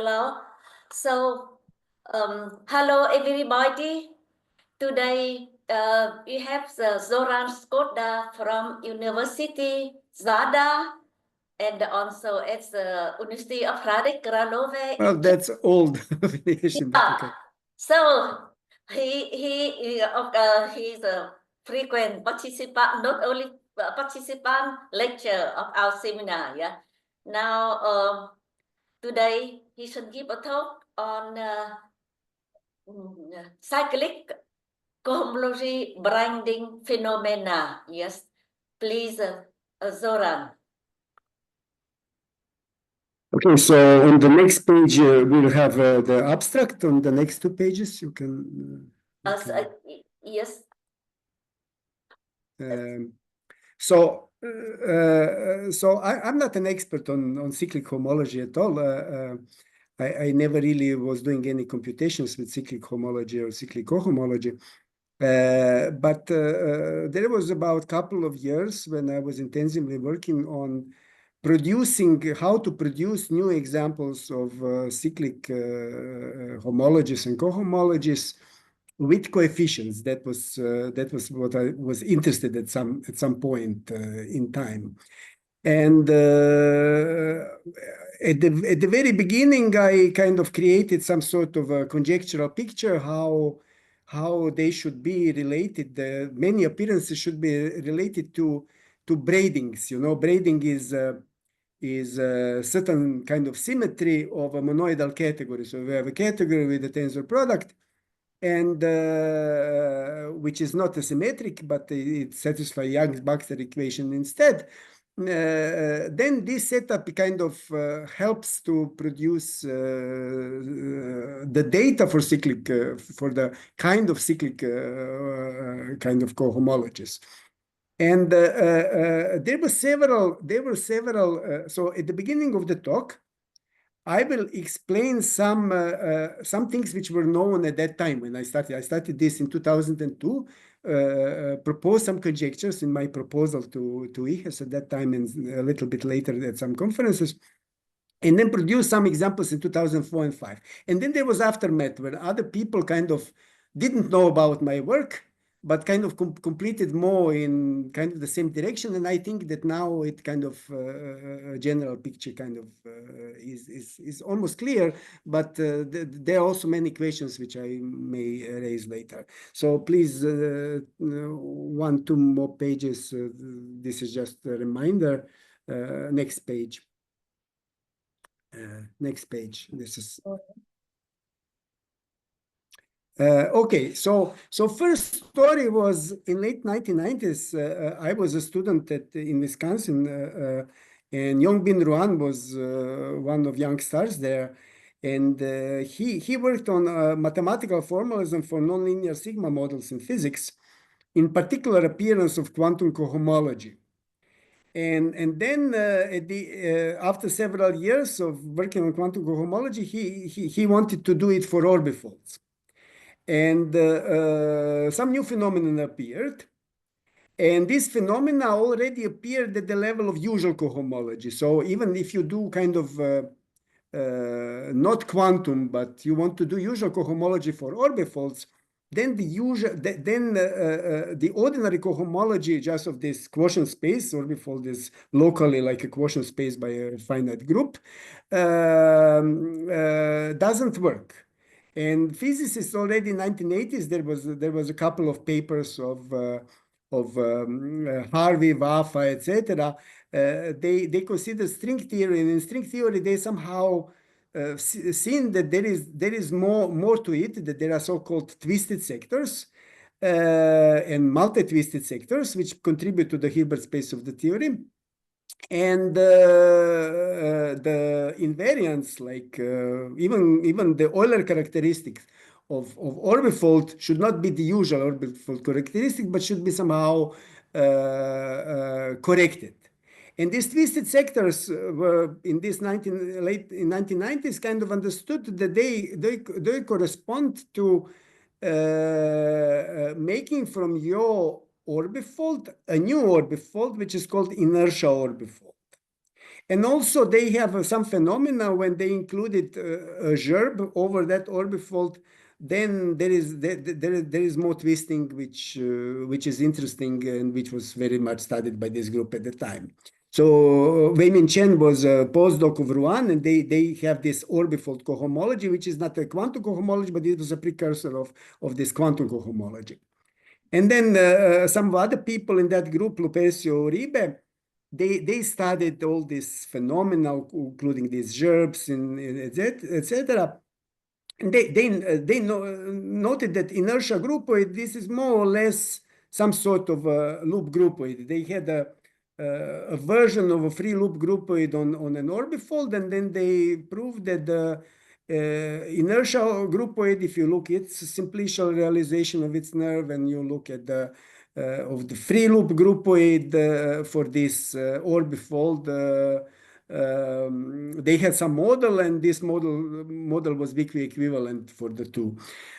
Hello. So, hello everybody. Today we have Zoran Škoda from University Zadar and also at the University of Hradec Králové. Well, that's old affiliation, but okay. So he's a frequent participant, not only participant lecture of our seminar. Yeah. Now today he should give a talk on cyclic cohomology braiding phenomena. Yes, please, Zoran. Okay, so on the next page, we'll have the abstract. On the next 2 pages, you can. Yes. So I'm not an expert on cyclic homology at all. I never really was doing any computations with cyclic homology or cyclic cohomology. But there was about a couple of years when I was intensively working on how to produce new examples of cyclic homologies and cohomologies with coefficients. That was what I was interested at some point in time. And at the very beginning, I kind of created some sort of a conjectural picture how they should be related. Many appearances should be related to braidings. Braiding is a certain kind of symmetry of a monoidal category. So we have a category with a tensor product, and which is not a symmetric, but it satisfies Yang Baxter equation instead. Then this setup kind of helps to produce the data for cyclic for the kind of cyclic kind of cohomologies. And there were several. So at the beginning of the talk, I will explain some things which were known at that time when I started. I started this in 2002. Proposed some conjectures in my proposal to IHES at that time and a little bit later at some conferences, and then produced some examples in 2004 and 5. And then there was aftermath where other people kind of didn't know about my work, but kind of completed more in kind of the same direction. And I think that now it kind of a general picture kind of is almost clear, but there are also many questions which I may raise later. So please, 1, 2 more pages. This is just a reminder. Next page. Next page. This is. Okay, so first story was in late 1990s. I was a student in Wisconsin, and Yong Bin Ruan was one of young stars there, and he worked on mathematical formalism for nonlinear sigma models in physics, in particular appearance of quantum cohomology. And then after several years of working on quantum cohomology, he wanted to do it for orbifolds. And some new phenomenon appeared. And this phenomena already appeared at the level of usual cohomology. So even if you do kind of not quantum, but you want to do usual cohomology for orbifolds, then the ordinary cohomology just of this quotient space, orbifold is locally like a quotient space by a finite group, doesn't work. And physicists already in 1980s, there was a couple of papers of Harvey, Waffa, etc. They consider string theory, and in string theory they somehow seen that there is more to it, that there are so-called twisted sectors and multi-twisted sectors which contribute to the Hilbert space of the theory. And the invariants, like even the Euler characteristics of orbifold should not be the usual orbifold characteristic, but should be somehow corrected. And these twisted sectors were in this late in 1990s kind of understood that they correspond to making from your orbifold a new orbifold, which is called inertia orbifold. And also they have some phenomena when they included a gerb over that orbifold. Then there is more twisting, which is interesting and which was very much studied by this group at the time. So Wei-Min Chen was a postdoc of Rouen, and they have this orbifold cohomology, which is not a quantum cohomology, but it was a precursor of this quantum cohomology. And then some other people in that group, Lupercio Uribe, they studied all these phenomena, including these gerbs and etc. And they noted that inertia groupoid, this is more or less some sort of a loop groupoid. They had a version of a free loop groupoid on an orbifold, and then they proved that the inertia groupoid, if you look its simplicial realization of its nerve, and you look at the of the free loop groupoid for this orbifold, they had some model, and this model was weakly equivalent for the two.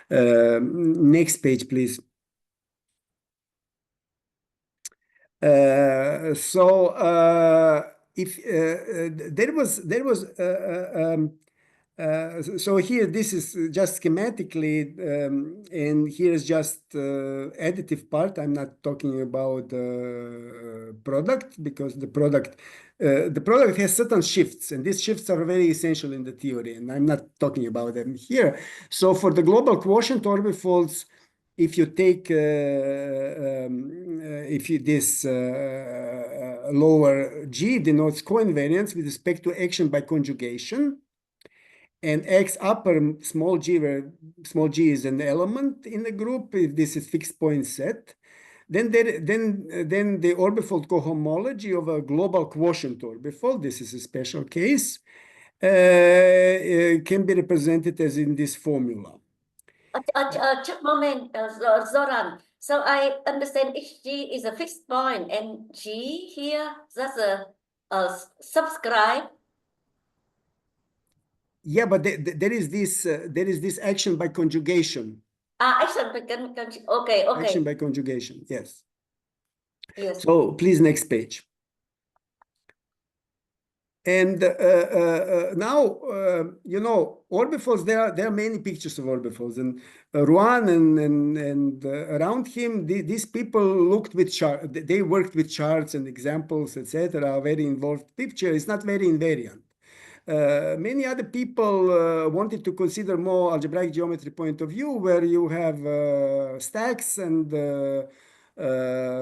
Next page, please. If there was so here this is just schematically, and here is just additive part. I'm not talking about the product, because the product has certain shifts, and these shifts are very essential in the theory, and I'm not talking about them here. So for the global quotient orbifolds, if you take this lower G denotes coinvariance with respect to action by conjugation, and X upper small g, where small g is an element in the group, if this is fixed point set, then the orbifold cohomology of a global quotient orbifold, this is a special case, can be represented as in this formula. Just moment, Zoran. So I understand HG is a fixed point, and G here, that's a subscribe. Yeah, but there is this action by conjugation. Action by okay. Action by conjugation, yes. Yes. So please, next page. And now, orbifolds, there are many pictures of orbifolds, and Rouen and around him, these people looked with charts, they worked with charts and examples, etc. Very involved picture. It's not very invariant. Many other people wanted to consider more algebraic geometry point of view, where you have stacks, and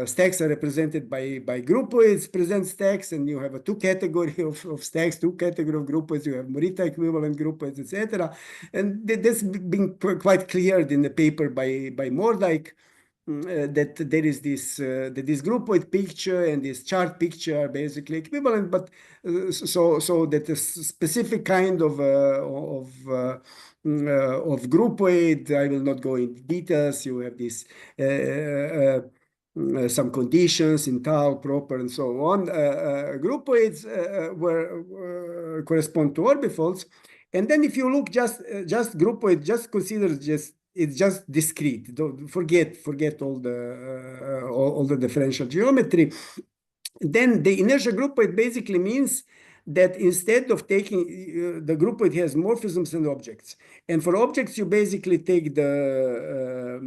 stacks are represented by groupoids, present stacks, and you have a two category of stacks, two category of groupoids, you have Morita equivalent groupoids, etc. And that's been quite cleared in the paper by Mordijk. That there is this groupoid picture and this chart picture are basically equivalent, but so that a specific kind of groupoid, I will not go into details. You have this some conditions in tau proper and so on. Groupoids correspond to orbifolds, and then if you look just groupoid, just consider it's just discrete. Don't forget all the differential geometry. Then the inertia groupoid basically means that instead of taking the groupoid has morphisms and objects, and for objects you basically take the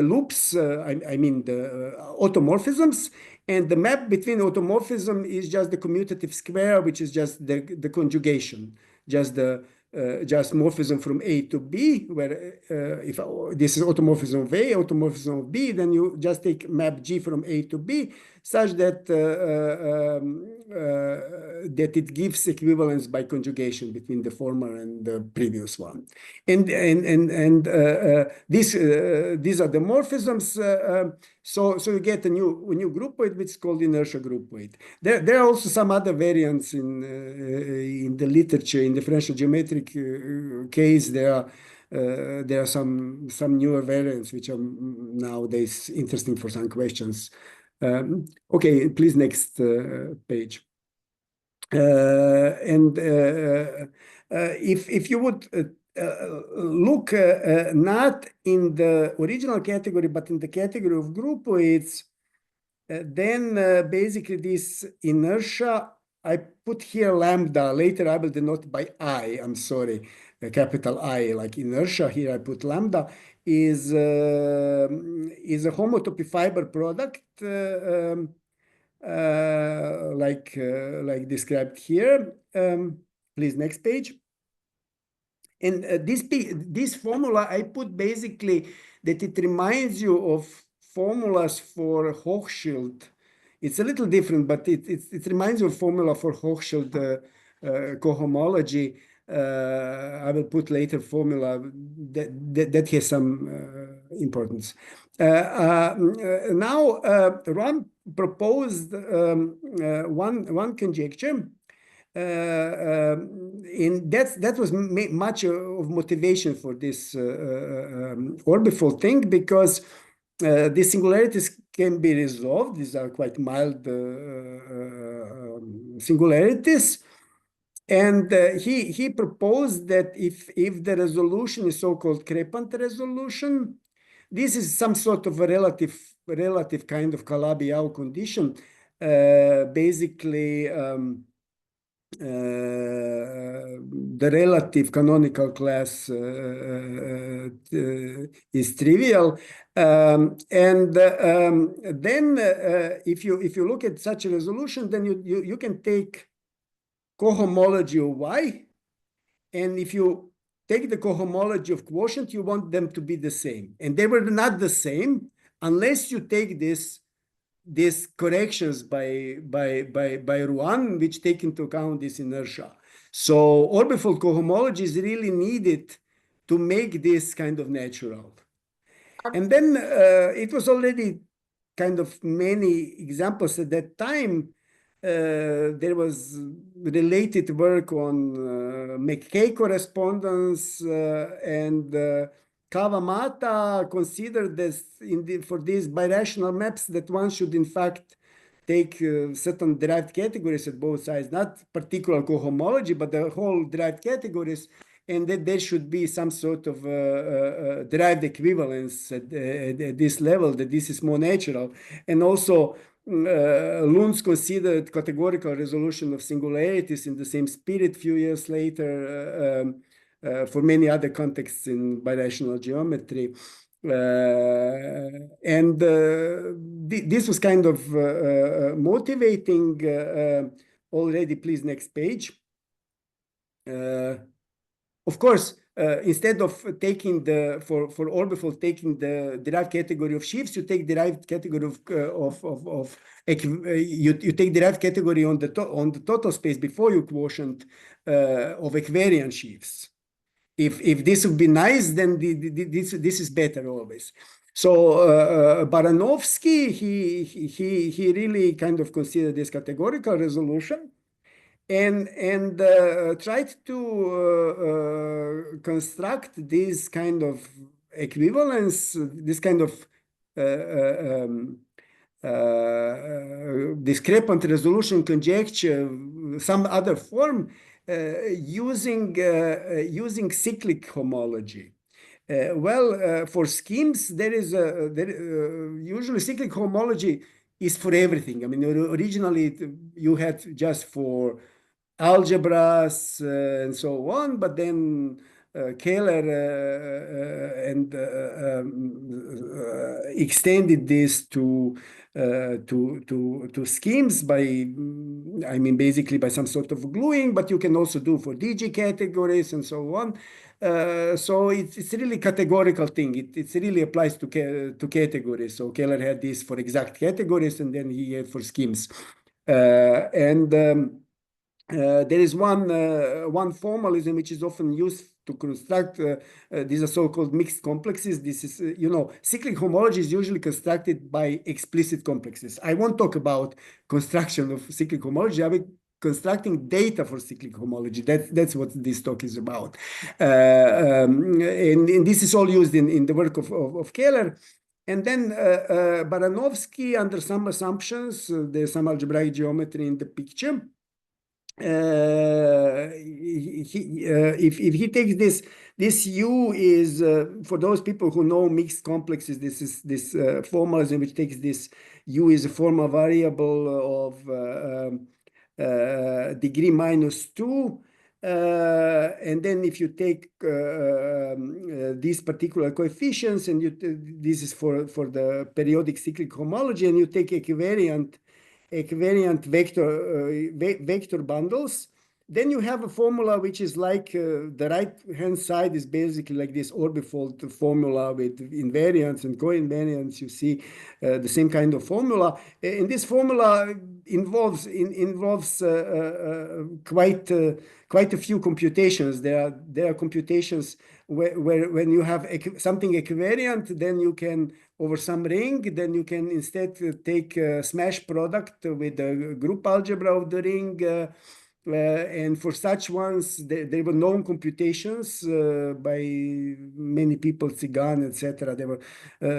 loops. I mean the automorphisms, and the map between automorphism is just the commutative square, which is just the conjugation, just morphism from A to B, where if this is automorphism of A, automorphism of B, then you just take map G from A to B, such that that it gives equivalence by conjugation between the former and the previous one. And these are the morphisms. So you get a new groupoid, which is called inertia groupoid. There are also some other variants in the literature. In differential geometric case, there are some newer variants which are nowadays interesting for some questions. Okay, please, next page. If you would look not in the original category, but in the category of groupoids, then basically this inertia I put here lambda. Later I will denote by I. I'm sorry, the capital I, like inertia. Here I put lambda is a homotopy fiber product, like described here. Please, next page. And this formula I put basically that it reminds you of formulas for Hochschild. It's a little different, but it reminds you of formula for Hochschild cohomology. I will put later formula that has some importance. Now, Ron proposed one conjecture. And that was much of motivation for this orbifold thing, because these singularities can be resolved. These are quite mild singularities. And he proposed that if the resolution is so-called Crepant resolution, this is some sort of a relative kind of Calabi-Yau condition. Basically, the relative canonical class is trivial, and then if you look at such a resolution, then you can take cohomology of y, and if you take the cohomology of quotient, you want them to be the same, and they were not the same unless you take these corrections by Ruan, which take into account this inertia. So orbifold cohomology is really needed to make this kind of natural. And then it was already kind of many examples at that time. There was related work on McKay correspondence, and Kawamata considered this for these birational maps that one should in fact take certain derived categories at both sides, not particular cohomology, but the whole derived categories, and that there should be some sort of derived equivalence at this level, that this is more natural. And also Lunds considered categorical resolution of singularities in the same spirit few years later, for many other contexts in birational geometry. And this was kind of motivating already. Please, next page. Of course, instead of taking for orbifold taking the derived category of sheaves, you take derived category you take derived category on the total space before you quotient of equivariant sheaves. If this would be nice, then this is better always. So Baranovsky, he really kind of considered this categorical resolution, and tried to construct this kind of equivalence, this kind of discrepant resolution conjecture, some other form, using cyclic homology. For schemes, there is usually cyclic homology is for everything. I mean, originally you had just for algebras and so on, but then Keller extended this to schemes by, I mean, basically by some sort of gluing, but you can also do for DG categories and so on. So it's really categorical thing. It really applies to categories. So Keller had this for exact categories, and then he had for schemes. There is one formalism which is often used to construct these are so-called mixed complexes. This is, cyclic homology is usually constructed by explicit complexes. I won't talk about construction of cyclic homology. I will constructing data for cyclic homology. That's what this talk is about. And this is all used in the work of Keller. And then Baranovsky, under some assumptions, there's some algebraic geometry in the picture. If he takes this U is for those people who know mixed complexes, this is this formalism which takes this U is a formal variable of degree -2. And then if you take these particular coefficients, and this is for the periodic cyclic homology, and you take equivariant vector bundles, then you have a formula which is like the right-hand side is basically like this orbifold formula with invariants and co-invariants. You see the same kind of formula. And this formula involves quite a few computations. There are computations where when you have something equivariant, then you can, over some ring, then you can instead take a smash product with the group algebra of the ring. And for such ones, there were known computations by many people, Tsigan, etc. There were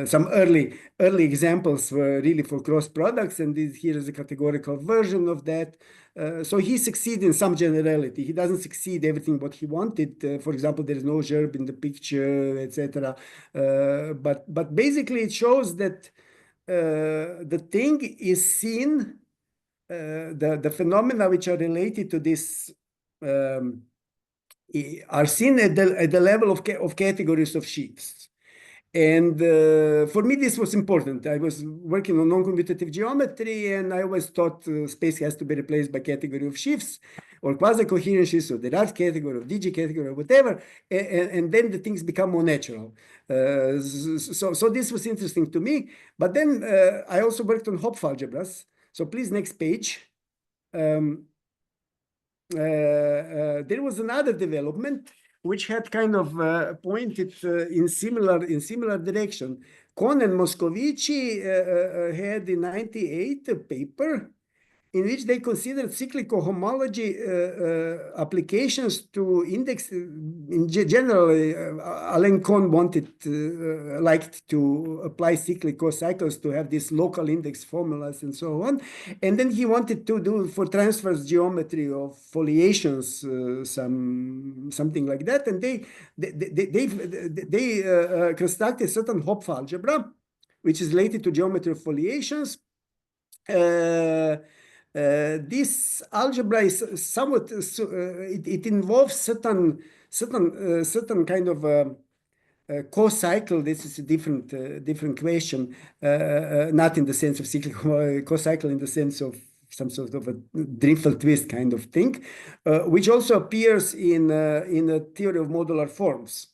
some early examples were really for cross products, and here is a categorical version of that. So he succeeded in some generality. He doesn't succeed everything what he wanted. For example, there is no gerb in the picture, etc. But basically, it shows that the thing is seen. The phenomena which are related to this are seen at the level of categories of sheaves. And for me, this was important. I was working on non-commutative geometry, and I always thought space has to be replaced by category of sheaves or quasi-coherent sheaves, or the Rad category, or DG category, or whatever, and then the things become more natural. So this was interesting to me. But then I also worked on Hopf algebras. So please, next page. There was another development which had kind of pointed in similar direction. Kohn and Moscovici had in '98 a paper in which they considered cyclic cohomology applications to index. In general, Alain Kohn liked to apply cyclic co-cycles to have these local index formulas and so on. And then he wanted to do for transverse geometry of foliations, something like that. And they constructed certain Hopf algebra, which is related to geometry of foliations. This algebra is somewhat it involves certain kind of co-cycle. This is a different question, not in the sense of cyclic co-cycle, in the sense of some sort of a Drinfeld twist kind of thing, which also appears in a theory of modular forms.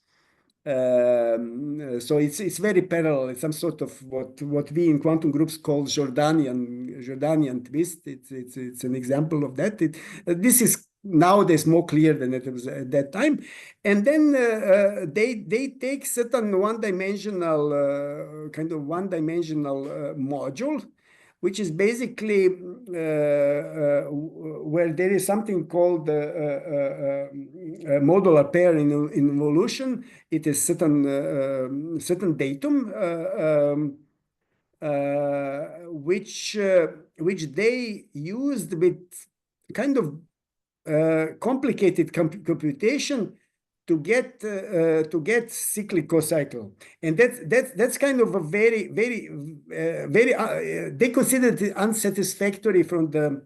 So it's very parallel. It's some sort of what we in quantum groups call Jordanian twist. It's an example of that. This is nowadays more clear than it was at that time. And then they take certain one-dimensional module, which is basically where there is something called modular pair in evolution. It is certain datum which they used with kind of complicated computation to get cyclic co-cycle, and that's kind of a very they considered it unsatisfactory from the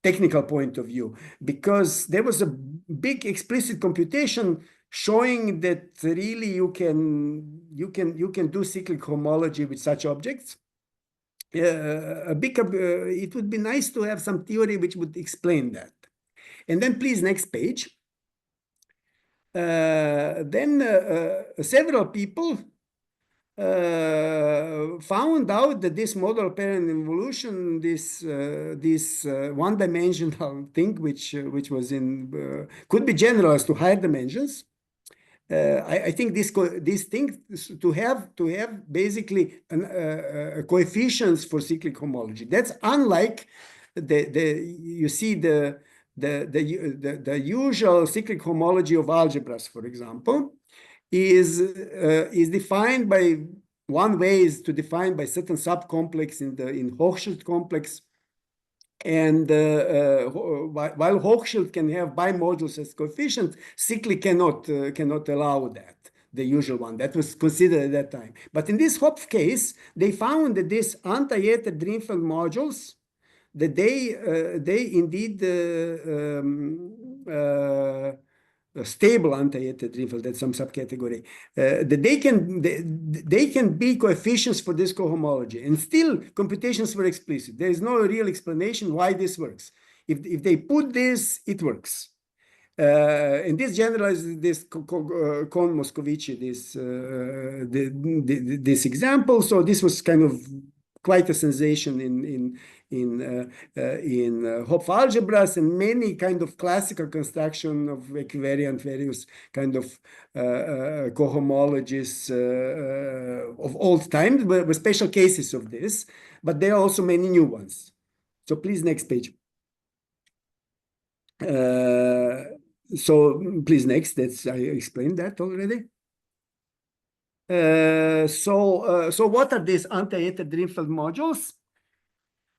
technical point of view, because there was a big explicit computation showing that really you can do cyclic homology with such objects. It would be nice to have some theory which would explain that. And then please, next page. Then several people found out that this model parent evolution, this one-dimensional thing, which was in could be generalized to higher dimensions. I think this thing to have basically coefficients for cyclic homology. That's unlike you see the usual cyclic homology of algebras, for example, is defined by one way is to define by certain subcomplex in Hochschild complex, and while Hochschild can have bimodules as coefficients, cyclic cannot allow that, the usual one that was considered at that time. But in this Hopf case, they found that these anti-Yetter Drinfeld modules, that they indeed stable anti-Yetter Drinfeld, that's some subcategory, that they can be coefficients for this cohomology, and still computations were explicit. There is no real explanation why this works. If they put this, it works. And this generalizes this Kohn-Moscovici, this example. So this was kind of quite a sensation in Hopf algebras, and many kind of classical construction of equivariant various kind of cohomologies of old time, with special cases of this, but there are also many new ones. So please, next page. So please, next. That's, I explained that already. So what are these anti-Yetter Drinfeld modules?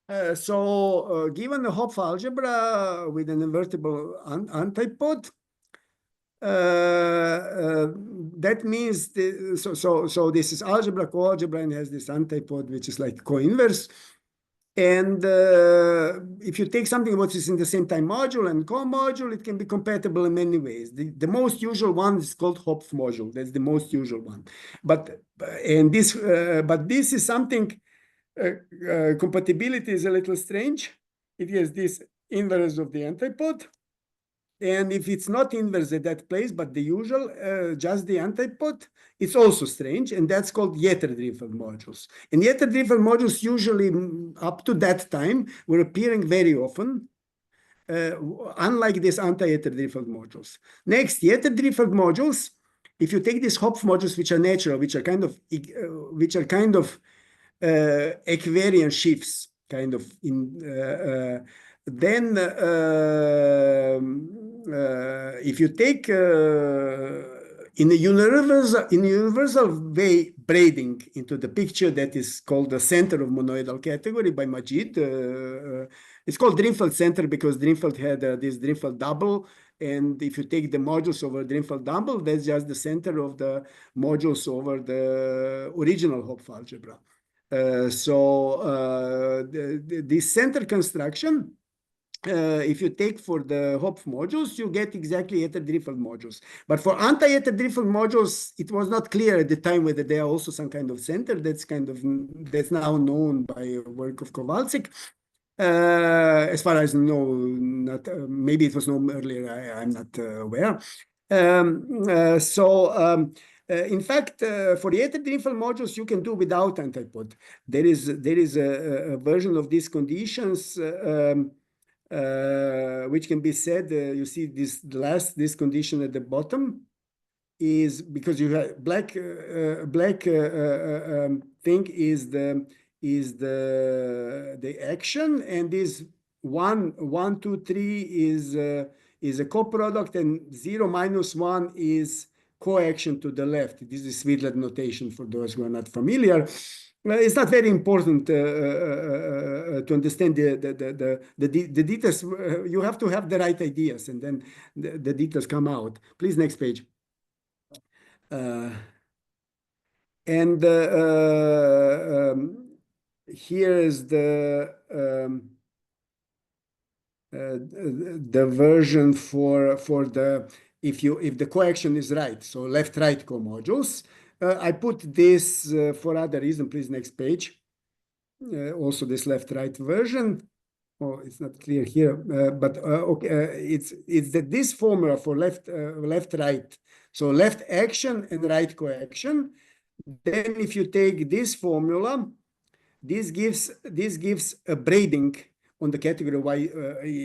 Given the Hopf algebra with an invertible antipode, that means so this is algebra, coalgebra, and has this antipode which is like co-inverse. And if you take something which is in the same time module and co-module, it can be compatible in many ways. The most usual one is called Hopf module. That's the most usual one. But this is something. Compatibility is a little strange. It has this inverse of the antipode. And if it's not inverse at that place, but the usual, just the antipode, it's also strange. And that's called Yetter Drinfeld modules. And Yetter Drinfeld modules usually, up to that time, were appearing very often, unlike these anti-Yetter Drinfeld modules. Next, Yetter Drinfeld modules, if you take these Hopf modules, which are natural, which are kind of equivariant sheaves, kind of then if you take in a universal way braiding into the picture, that is called the center of monoidal category by Majid. It's called Drinfeld center because Drinfeld had this Drinfeld double. And if you take the modules over Drinfeld double, that's just the center of the modules over the original Hopf algebra. This center construction, if you take for the Hopf modules, you get exactly Yetter Drinfeld modules. But for anti-Yetter Drinfeld modules, it was not clear at the time whether they are also some kind of center. That's now known by work of Kowalzig. As far as I know, not maybe it was known earlier. I'm not aware. In fact, for the Yetter Drinfeld modules, you can do without antipode. There is a version of these conditions which can be said. You see this condition at the bottom is because you have black thing is the action, and this 1, 2, 3 is a coproduct, and 0, -1 is coaction to the left. This is Svidler notation for those who are not familiar. It's not very important to understand the details. You have to have the right ideas, and then the details come out. Please, next page. Here is the version for the if the coaction is right, so left-right comodules. I put this for other reason. Please, next page. Also this left-right version. Oh, it's not clear here, but okay, it's that this formula for left-right, so left action and right coaction. Then if you take this formula, this gives a braiding on the category Y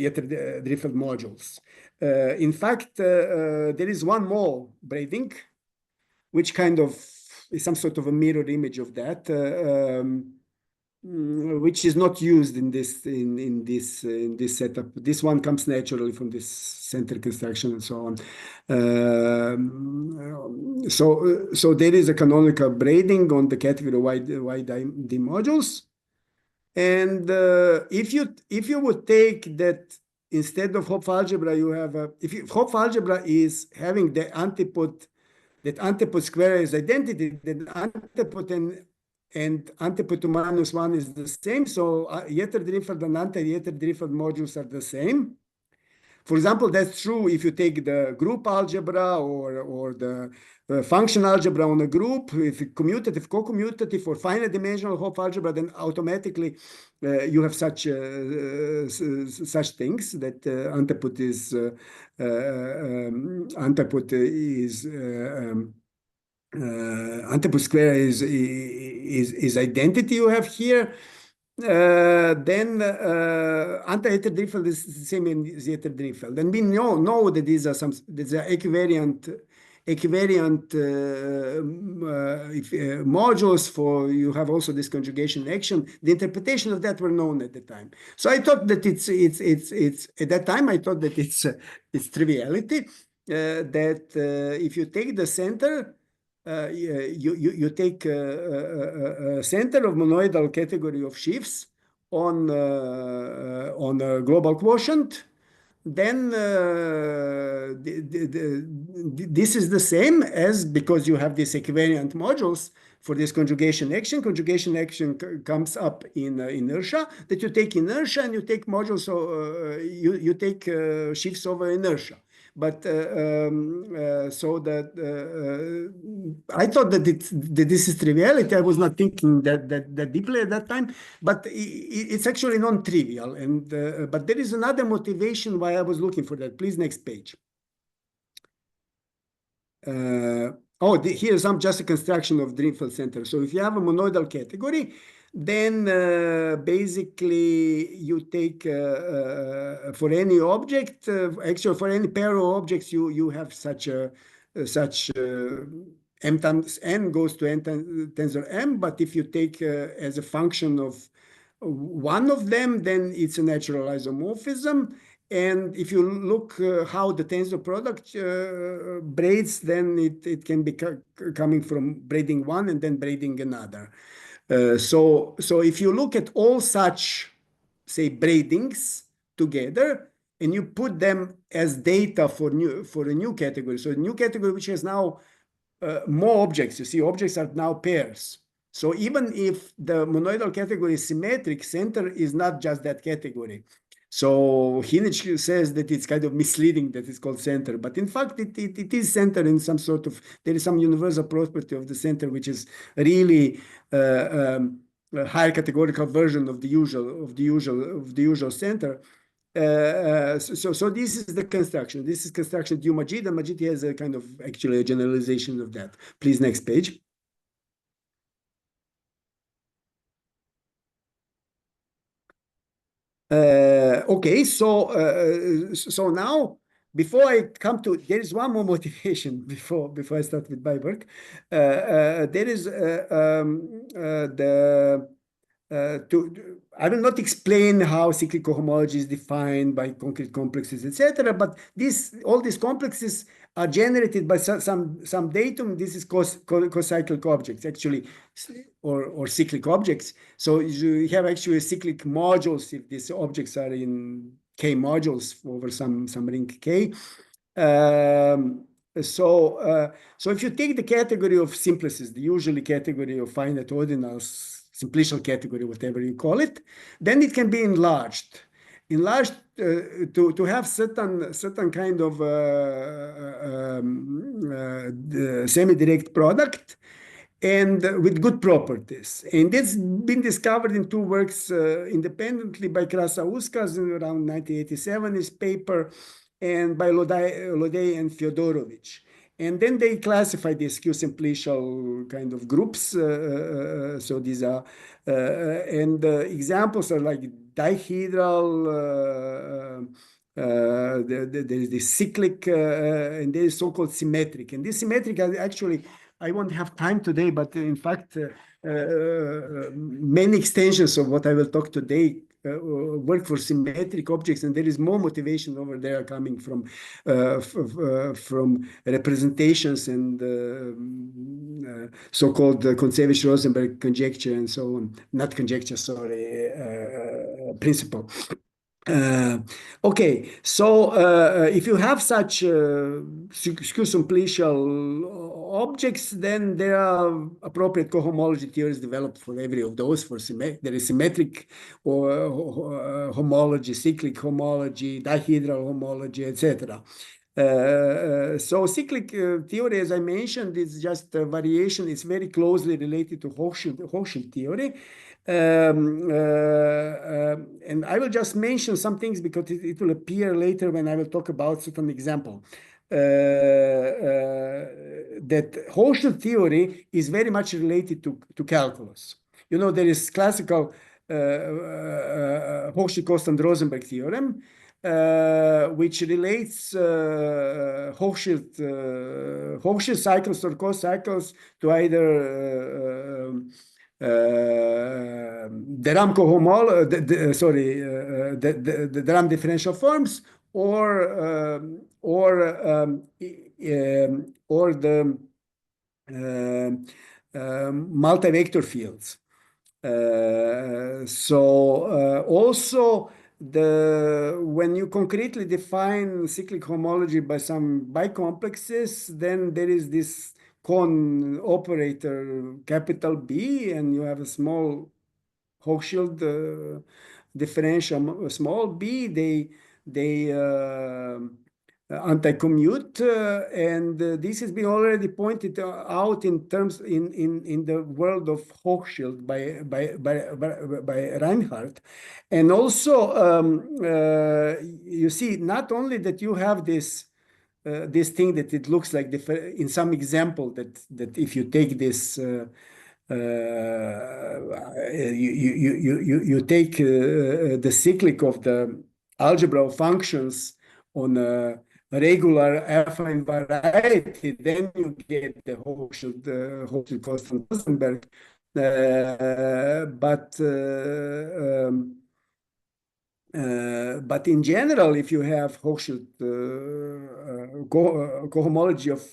Yetter Drinfeld modules. In fact, there is one more braiding, which kind of is some sort of a mirror image of that, which is not used in this setup. This one comes naturally from this center construction and so on. So there is a canonical braiding on the category YD modules. And if you would take that instead of Hopf algebra, you have if Hopf algebra is having the antipode, that antipode square is identity, then antipode and and antipode to -1 is the same. So Yetter Drinfeld and anti-Yetter Drinfeld modules are the same. For example, that's true if you take the group algebra or the function algebra on a group. If commutative, co-commutative, or finite dimensional Hopf algebra, then automatically you have such things that antipode square is identity you have here. Then anti-Yetter Drinfeld is the same as Yetter Drinfeld, and we know that these are equivariant modules for. You have also this conjugation action. The interpretation of that were known at the time. So I thought that it's at that time I thought that it's triviality, that if you take the center. You take a center of monoidal category of sheaves on a global quotient, then this is the same as, because you have these equivariant modules for this conjugation action. Conjugation action comes up in inertia, that you take inertia and you take modules, so you take sheaves over inertia. But so that I thought that this is triviality. I was not thinking that deeply at that time, but it's actually non-trivial. And but there is another motivation why I was looking for that. Please, next page. Here's just a construction of Drinfeld center. So if you have a monoidal category, then basically you take for any object, actually for any pair of objects, you have such m times n goes to n tensor m. But if you take as a function of one of them, then it's a natural isomorphism. And if you look how the tensor product braids, then it can be coming from braiding one and then braiding another. So if you look at all such, say, braidings together, and you put them as data for a new category, so a new category which has now more objects, you see, objects are now pairs. So even if the monoidal category is symmetric, center is not just that category. So Hinich says that it's kind of misleading that it's called center, but in fact it is center in some sort of, there is some universal property of the center which is really a higher categorical version of the usual center. So this is the construction. This is construction due Majid, and Majid has a kind of actually a generalization of that. Please, next page. Okay, so now before I come to, there is one more motivation before I start with my work. There is I will not explain how cyclic cohomology is defined by concrete complexes, etc. But all these complexes are generated by some datum. This is cocyclic objects, actually, or cyclic objects. So you have actually cyclic modules if these objects are in K modules over some ring K. So if you take the category of simplices, the usually category of finite ordinals, simplicial category, whatever you call it, then it can be enlarged to have certain kind of semi-direct product, and with good properties. And it's been discovered in two works independently by Krasauskas in around 1987, his paper, and by Lodey and Fyodorovich. And then they classify these Q-simplicial kind of groups. So these are, and examples are like dihedral, there is the cyclic, and there is so-called symmetric. And this symmetric, actually, I won't have time today, but in fact, many extensions of what I will talk today work for symmetric objects, and there is more motivation over there coming from representations and so-called Kontsevich-Rosenberg conjecture and so on. Not conjecture, sorry, principle. Okay, so if you have such skew-simplicial objects, then there are appropriate cohomology theories developed for every of those. There is symmetric or homology, cyclic homology, dihedral homology, etc. So cyclic theory, as I mentioned, is just a variation. It's very closely related to Hochschild theory. And I will just mention some things because it will appear later when I will talk about certain example. That Hochschild theory is very much related to calculus. You know, there is classical Hochschild-Constant-Rosenberg theorem, which relates Hochschild cycles or co-cycles to either the Ram the Ram differential forms or the multi-vector fields. Also when you concretely define cyclic homology by some bicomplexes, then there is this con operator capital B, and you have a small Hochschild differential small b. They anti-commute, and this has been already pointed out in terms in the world of Hochschild by Reinhardt. And also you see not only that you have this thing that it looks like in some example that if you take this you take the cyclic of the algebra of functions on a regular affine variety, then you get the Hochschild constant Rosenberg. But in general, if you have Hochschild cohomology of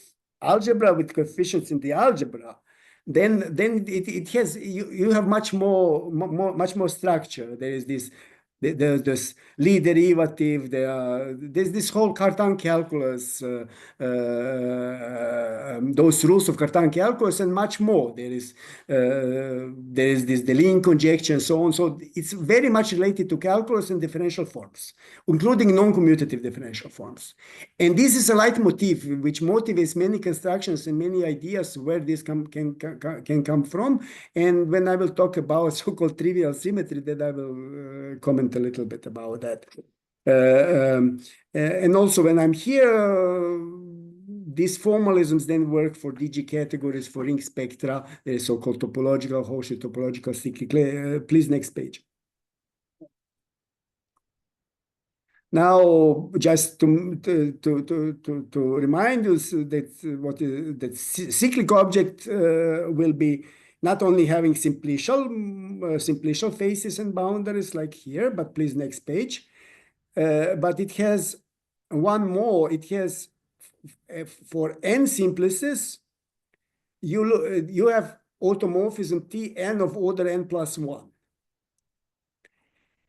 algebra with coefficients in the algebra, then it has you have much more structure. There is there's this Lie derivative. There's this whole Cartan calculus, those rules of Cartan calculus, and much more. There is this Deligne conjecture and so on. So it's very much related to calculus and differential forms, including non-commutative differential forms. And this is a leitmotif which motivates many constructions and many ideas where this can come from. And when I will talk about so-called trivial symmetry, that I will comment a little bit about that. And also when I'm here, these formalisms then work for DG categories, for ring spectra. There is so-called topological, Hochschild topological cyclic. Please, next page. Now, just to remind you that cyclic object will be not only having simplicial faces and boundaries like here, but please next page. But it has one more. It has for n simplices, you have automorphism Tn of order n plus 1.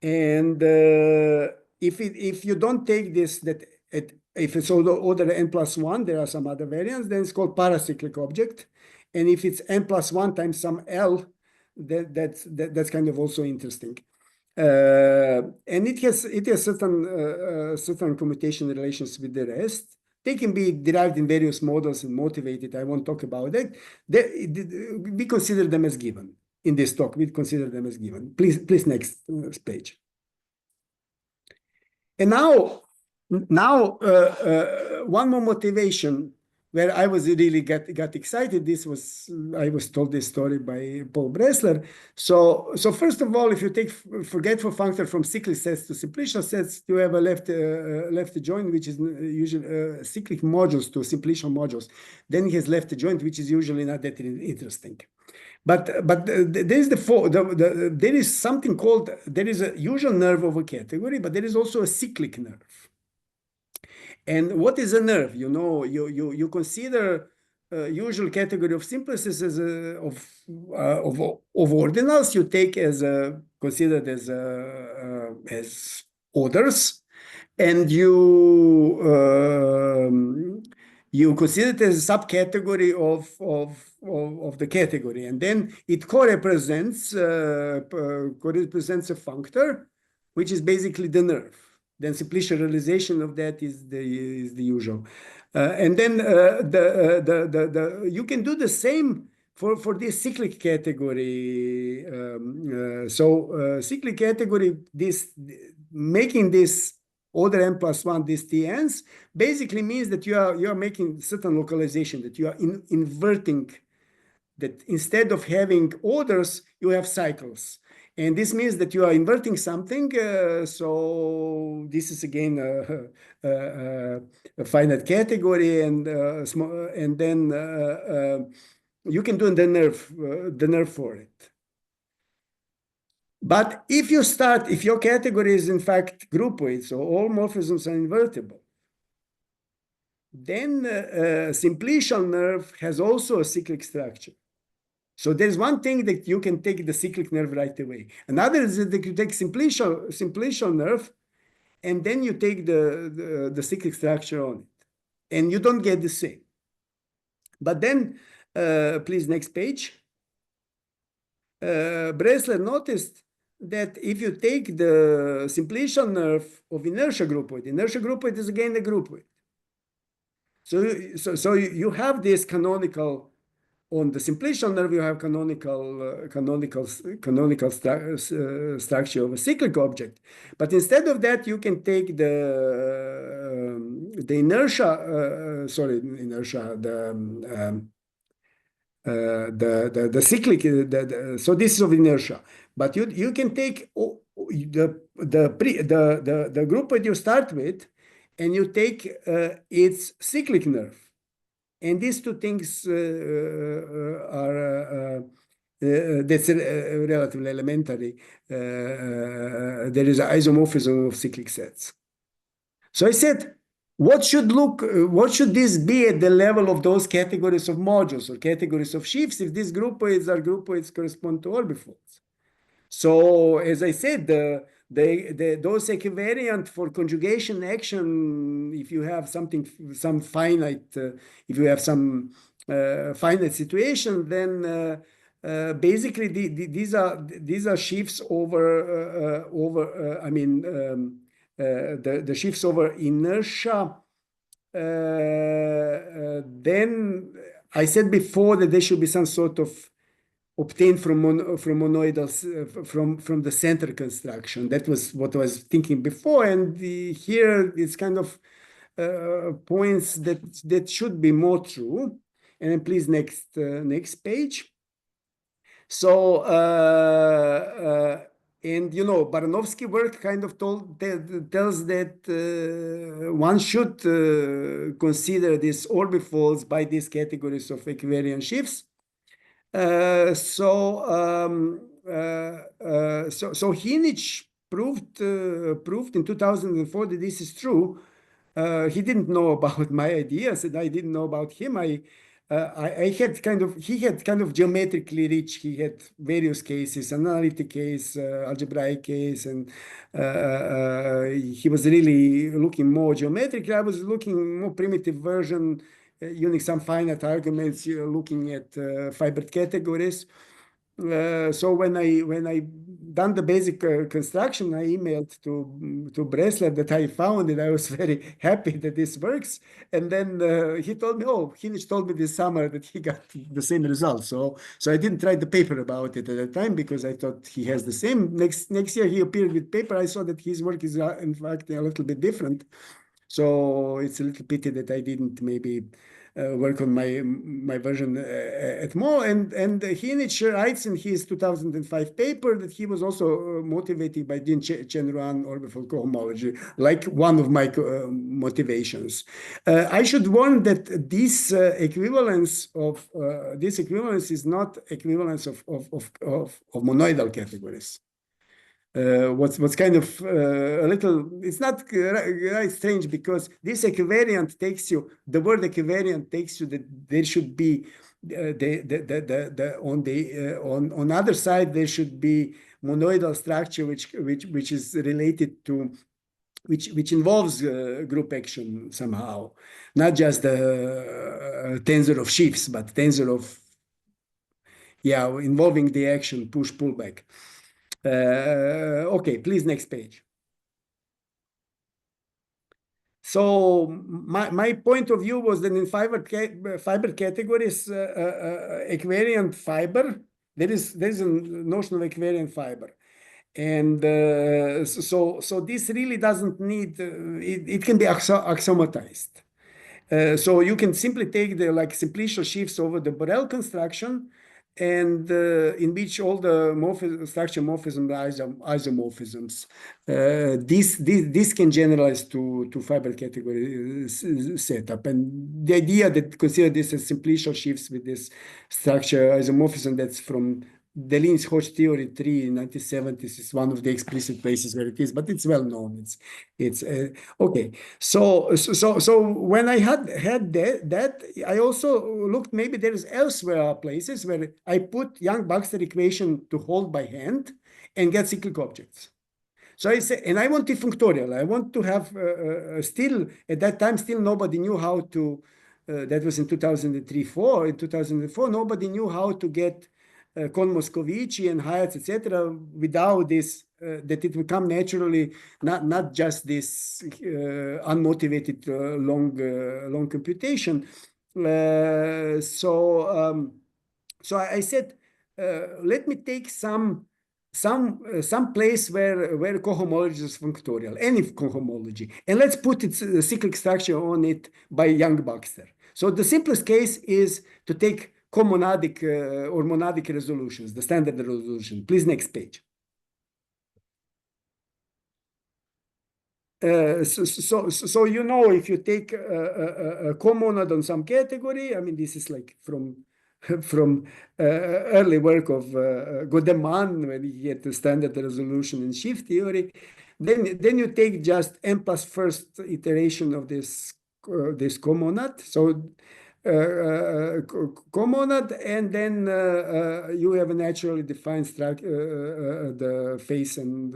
And if you don't take this, if it's order n plus 1, there are some other variants, then it's called paracyclic object. And if it's n plus 1 times some L, that's kind of also interesting. And it has certain commutation relations with the rest. They can be derived in various models and motivated. I won't talk about it. We consider them as given. In this talk, we consider them as given. Please next page. And now one more motivation where I was really got excited. I was told this story by Paul Bressler. So first of all, if you take forgetful functor from cyclic sets to simplicial sets, you have a left joint, which is usually cyclic modules to simplicial modules. Then he has left joint, which is usually not that interesting. But there is there is something called, there is a usual nerve of a category, but there is also a cyclic nerve. And what is a nerve? You know, you consider usual category of simplices as of ordinals. You take as considered as orders, and you consider it as a subcategory of the category, and then it co-represents a functor, which is basically the nerve. Then simplicial realization of that is the usual, and then you can do the same for this cyclic category. Cyclic category, making this order n plus 1, these Tn's, basically means that you are making certain localization, that you are inverting, that instead of having orders, you have cycles. And this means that you are inverting something. So this is again a finite category, and then you can do the nerve for it. But if your category is in fact groupoid, so all morphisms are invertible, then simplicial nerve has also a cyclic structure. So there's one thing that you can take the cyclic nerve right away. Another is that you take simplicial nerve, and then you take the cyclic structure on it, and you don't get the same. But then, please, next page. Bressler noticed that if you take the simplicial nerve of inertia groupoid is again a groupoid. So you have this canonical. On the simplicial nerve, you have canonical structure of a cyclic object. But instead of that, you can take the cyclic. So this is of inertia. But you can take the group that you start with, and you take its cyclic nerve. And these two things are that's relatively elementary. There is an isomorphism of cyclic sets. So I said, what should this be at the level of those categories of modules or categories of sheaves if these groupoids correspond to orbifolds? So as I said, those equivariant for conjugation action, if you have some finite, if you have some finite situation, then basically these are sheaves over the sheaves over inertia. Then I said before that there should be some sort of obtained from monoidals from the center construction. That was what I was thinking before, and here it's kind of points that should be more true. And then please next page. So and Baranovsky work kind of tells that one should consider these orbifolds by these categories of equivariant sheaves. So Hinich proved in 2004 that this is true. He didn't know about my ideas, and I didn't know about him. He had kind of geometrically rich. He had various cases, analytic case, algebraic case, and he was really looking more geometrically. I was looking more primitive version, using some finite arguments, looking at fibered categories. So when I done the basic construction, I emailed to Bressler that I found it. I was very happy that this works. And then he told me, Hinich told me this summer that he got the same result. So I didn't write the paper about it at the time because I thought he has the same. Next year he appeared with paper. I saw that his work is in fact a little bit different. So it's a little pity that I didn't maybe work on my version at more. And Hinich writes in his 2005 paper that he was also motivated by Din Chen-Ruan orbifold cohomology, like one of my motivations. I should warn that this equivalence is not equivalence of monoidal categories. What's kind of a little, it's not right strange because this equivariant takes you, the word equivariant takes you that there should be on other side there should be monoidal structure which is related to which involves group action somehow, not just the tensor of sheaves, but tensor of, yeah, involving the action push pullback. Okay, please, next page. So my point of view was that in fiber categories, equivariant fiber, there is a notion of equivariant fiber. And so this really doesn't need, it can be axiomatized. So you can simply take the like simplicial sheaves over the Borel construction, and in which all the structure morphisms are isomorphisms. This can generalize to fiber category setup. And the idea that consider this as simplicial sheaves with this structure isomorphism, that's from Deline's Hodge theory 3 in 1970s, is one of the explicit places where it is, but it's well known. It's okay. So when I had that, I also looked, maybe there is elsewhere places where I put Yang Baxter equation to hold by hand and get cyclic objects. So I say, and I want it functorial. I want to have still at that time, still nobody knew how to. That was in 2003-4. In 2004, nobody knew how to get Kohn-Moscovici and Hayats, etc., without this, that it will come naturally, not just this unmotivated long computation. So I said, let me take some place where cohomology is functorial, any cohomology, and let's put its cyclic structure on it by Yang Baxter. So the simplest case is to take comonadic or monadic resolutions, the standard resolution. Please, next page. So you know, if you take a comonad on some category, I mean, this is like from early work of Godeman, when he get the standard resolution in sheaf theory, then you take just n plus first iteration of this comonad. So comonad, and then you have a naturally defined the face and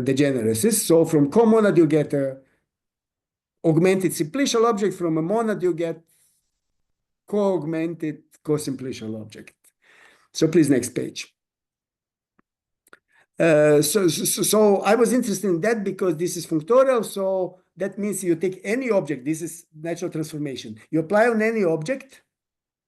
degeneracies. So from comonad you get a augmented simplicial object. From a monad you get co-augmented co-simplicial object. So please, next page. So I was interested in that because this is functorial. So that means you take any object. This is natural transformation. You apply on any object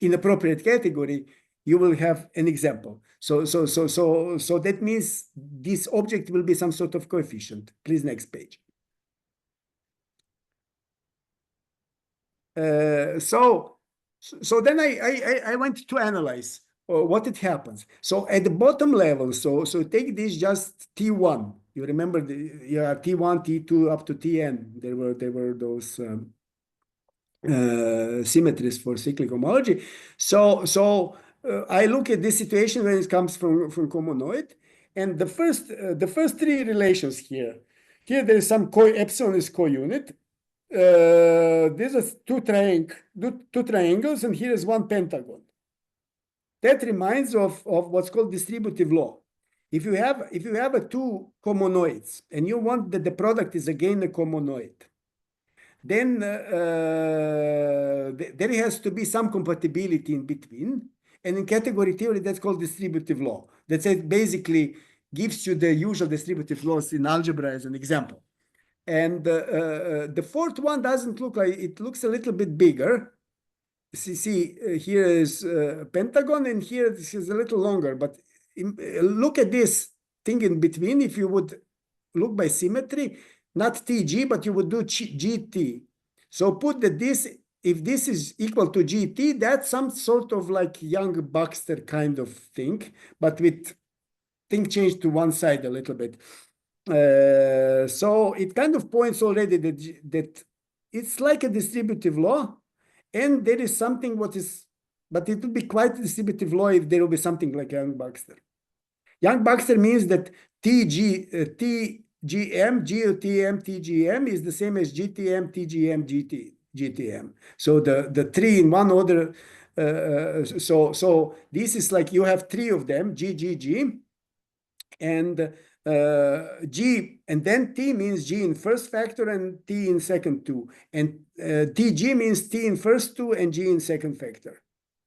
in appropriate category, you will have an example. So that means this object will be some sort of coefficient. Please, next page. So then I went to analyze what it happens. So at the bottom level, so take this just T1. You remember T1, T2 up to Tn. There were those symmetries for cyclic homology. So I look at this situation when it comes from comonoid, and the first three relations here. Here there is some epsilon is co-unit. These are two triangles, and here is one pentagon. That reminds of what's called distributive law. If you have a two comonoids and you want that the product is again a comonoid, then there has to be some compatibility in between. And in category theory, that's called distributive law. That basically gives you the usual distributive laws in algebra as an example. And the fourth one doesn't look like, it looks a little bit bigger. See, here is pentagon, and here this is a little longer. But look at this thing in between. If you would look by symmetry, not TG, but you would do GT. So put that this, if this is equal to GT, that's some sort of like Yang Baxter kind of thing, but with thing changed to one side a little bit. So it kind of points already that it's like a distributive law, and there is something but it will be quite a distributive law if there will be something like Yang Baxter. Yang Baxter means that TGM, GTM, TGM is the same as GTM, TGM, GTM. So the three in one order. So this is like you have three of them, GGG, and G, and then T means G in first factor and T in second two. And TG means T in first two and G in second factor.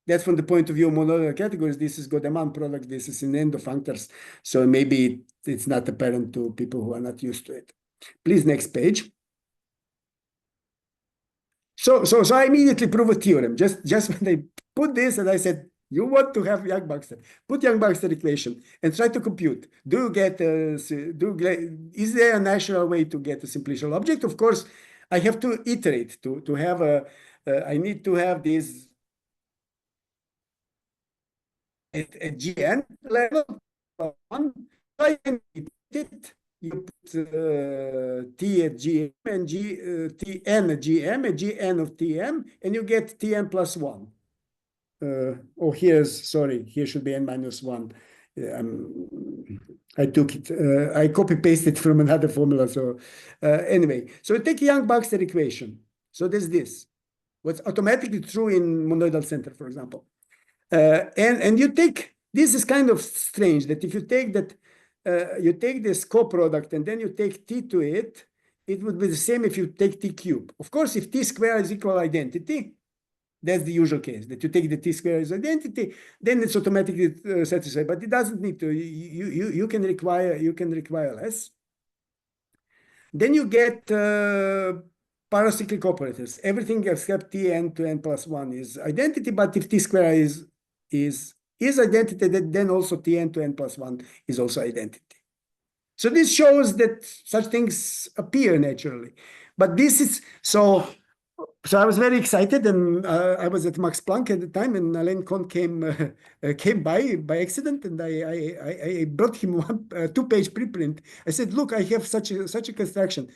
That's from the point of view of monoidal categories. This is Godeman product. This is in end-of-functors. So maybe it's not apparent to people who are not used to it. Please, next page. So I immediately prove a theorem. Just when I put this and I said, you want to have Yang Baxter, put Yang Baxter equation and try to compute. Is there a natural way to get a simplicial object? Of course, I have to iterate to have I need to have this at GN level. I can it. You put T at GM and Tn at GM and Gn of Tm, and you get Tn plus 1. Here should be n minus 1. I took it, I copy pasted from another formula. So anyway, so take Yang Baxter equation. So there's this, what's automatically true in monoidal center, for example. And you take, this is kind of strange that if you take that, you take this co-product and then you take T to it, it would be the same if you take T cube. Of course, if T square is equal identity, that's the usual case, that you take the T square as identity, then it's automatically satisfied, but it doesn't need to. You can require less. Then you get paracyclic operators. Everything except Tn to n plus 1 is identity, but if T square is identity, then also Tn to n plus 1 is also identity. So this shows that such things appear naturally. But this is, so I was very excited, and I was at Max Planck at the time, and Alain Kohn came by accident, and I brought him one 2-page preprint. I said, look, I have such a construction.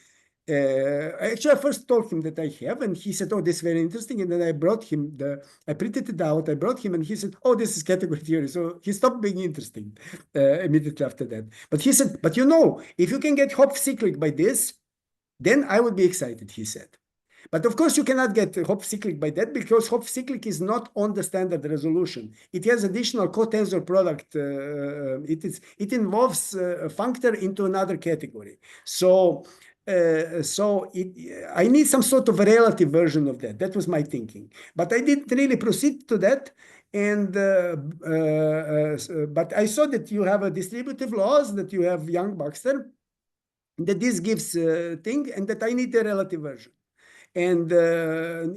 Actually, I first told him that I have, and he said, oh, this is very interesting. And then I brought him I printed it out, I brought him, and he said, oh, this is category theory. So he stopped being interesting immediately after that. But he said, but if you can get Hopf cyclic by this, then I would be excited, he said. But of course, you cannot get Hopf cyclic by that because Hopf cyclic is not on the standard resolution. It has additional cotensor product. It involves a functor into another category. So I need some sort of a relative version of that. That was my thinking. But I didn't really proceed to that. And but I saw that you have a distributive laws, that you have Yang Baxter, that this gives thing, and that I need a relative version. And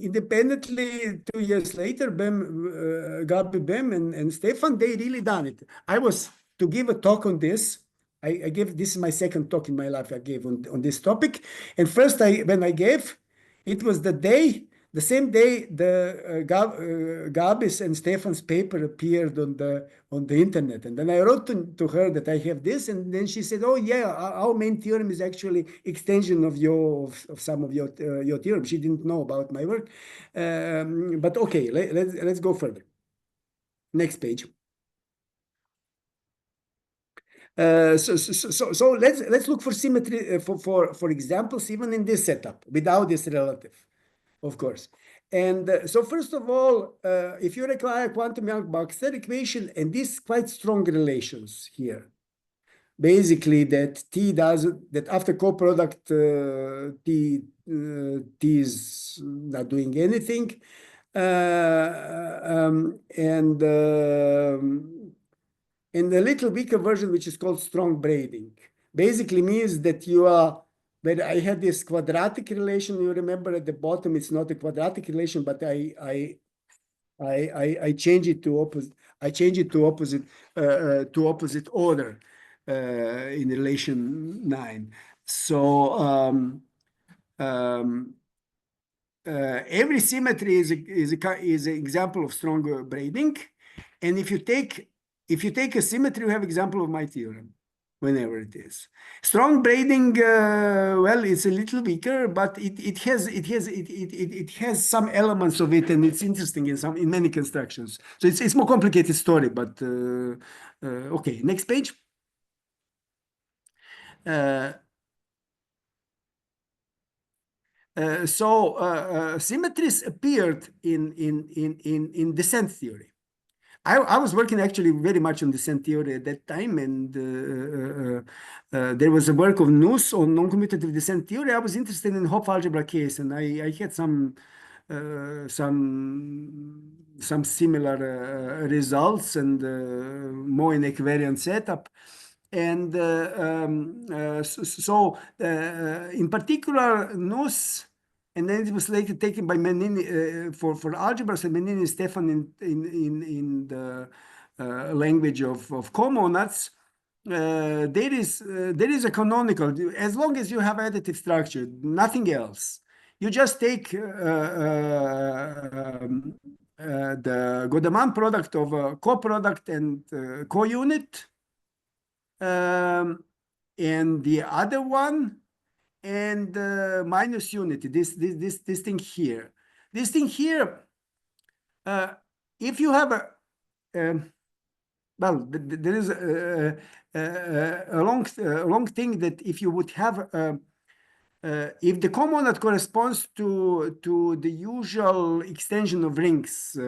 independently, 2 years later, Gabi, Bohm, and Stefan, they really done it. I was to give a talk on this. I gave, this is my second talk in my life I gave on this topic. And first, when I gave, it was the same day the Gabi's and Stefan's paper appeared on the internet. And then I wrote to her that I have this, and then she said, oh yeah, our main theorem is actually extension of some of your theorem. She didn't know about my work. But okay, let's go further. Next page. So let's look for symmetry for examples even in this setup without this relative, of course. And so first of all, if you require quantum Yang Baxter equation and these quite strong relations here, basically that that after co-product T is not doing anything, and a little weaker version, which is called strong braiding, basically means that you are, but I had this quadratic relation. You remember at the bottom, it's not a quadratic relation, but I change it to opposite. I change it to opposite order in relation 9. So every symmetry is an example of stronger braiding, and if you take a symmetry, you have example of my theorem, whenever it is. Strong braiding, well, it's a little weaker, but it has some elements of it, and it's interesting in many constructions. So it's more complicated story, but okay, next page. Symmetries appeared in descent theory. I was working actually very much on descent theory at that time, and there was a work of Nuss on non-commutative descent theory. I was interested in Hopf algebra case, and I had some similar results, and more in equivariant setup. And in particular, Nuss, and then it was later taken by Menini for algebras, and Menini and Stefan in the language of comonads. There is a canonical, as long as you have additive structure, nothing else. You just take the Godeman product of a co-product and co-unit, and the other one, and minus unity, this thing here. This thing here, if you have a, well, there is a long thing that if you would have if the comonad corresponds to the usual extension of rings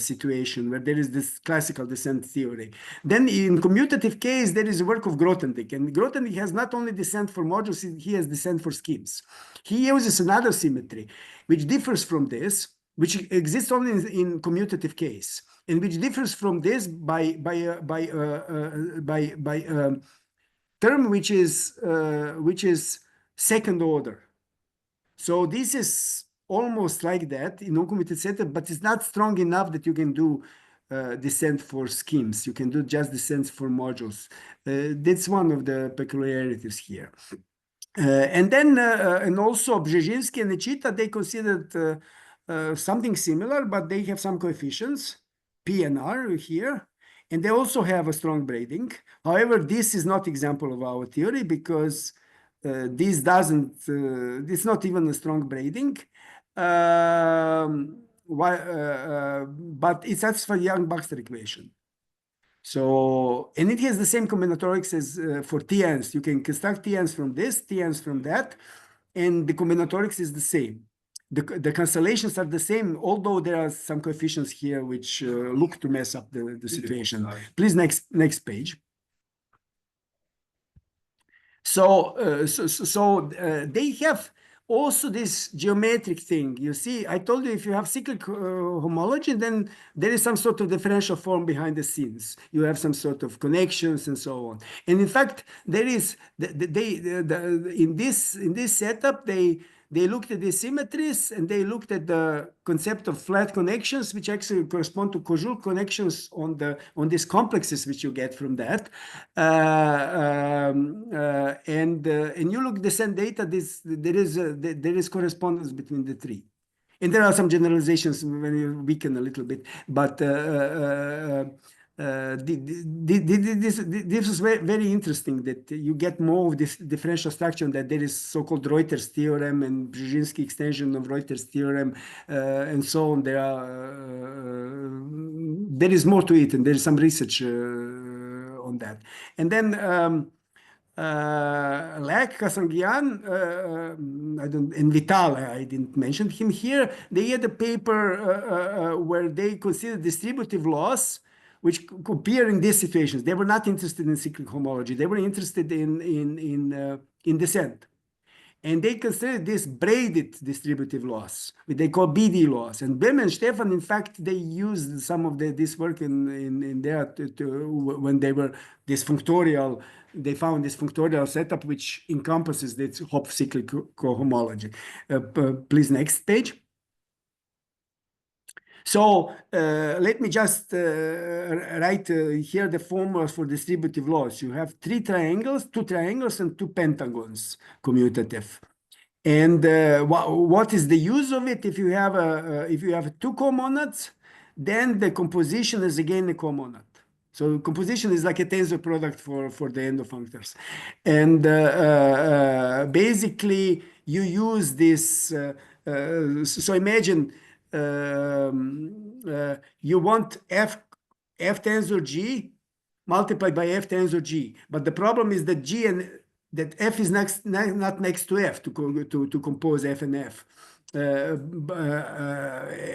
situation, where there is this classical descent theory, then in commutative case, there is a work of Grothendieck. And Grothendieck has not only descent for modules, he has descent for schemes. He uses another symmetry, which differs from this, which exists only in commutative case, and which differs from this by term which is second order. So this is almost like that in non-commutative setup, but it's not strong enough that you can do descent for schemes. You can do just descent for modules. That's one of the peculiarities here. And then, and also Brzezinski and Nechita, they considered something similar, but they have some coefficients, P and R here. And they also have a strong braiding. However, this is not example of our theory, because this doesn't, it's not even a strong braiding. But it satisfies Yang Baxter equation. So, and it has the same combinatorics as for TNs. You can construct TNs from this, TNs from that, and the combinatorics is the same. The constellations are the same, although there are some coefficients here which look to mess up the situation. Please, next page. So they have also this geometric thing. You see, I told you if you have cyclic homology, then there is some sort of differential form behind the scenes. You have some sort of connections and so on. And in fact, there is in this setup they looked at the symmetries, and they looked at the concept of flat connections, which actually correspond to Kožul connections on these complexes which you get from that. And you look descent data. There is correspondence between the three. And there are some generalizations when you weaken a little bit, but this is very interesting that you get more of this differential structure, and that there is so-called Reuter's theorem and Brzezinski extension of Reuter's theorem, and so on. There is more to it, and there is some research on that. And then Lek, Kasangyan, and Vital, I didn't mention him here. They had a paper where they considered distributive laws, which appear in these situations. They were not interested in cyclic homology. They were interested in descent. And they considered this braided distributive laws, which they call BD laws. And Bohm and Stefan, in fact, they used some of this work in there when they were this functorial. They found this functorial setup which encompasses this Hopf cyclic cohomology. Please, next page. So let me just write here the formulas for distributive laws. You have two triangles, and two pentagons, commutative. And what is the use of it? If you have two comonads, then the composition is again a comonad. So composition is like a tensor product for the endofunctors. And basically, you use this. So imagine you want f tensor G multiplied by f tensor G. But the problem is that that f is not next to f to compose f and f.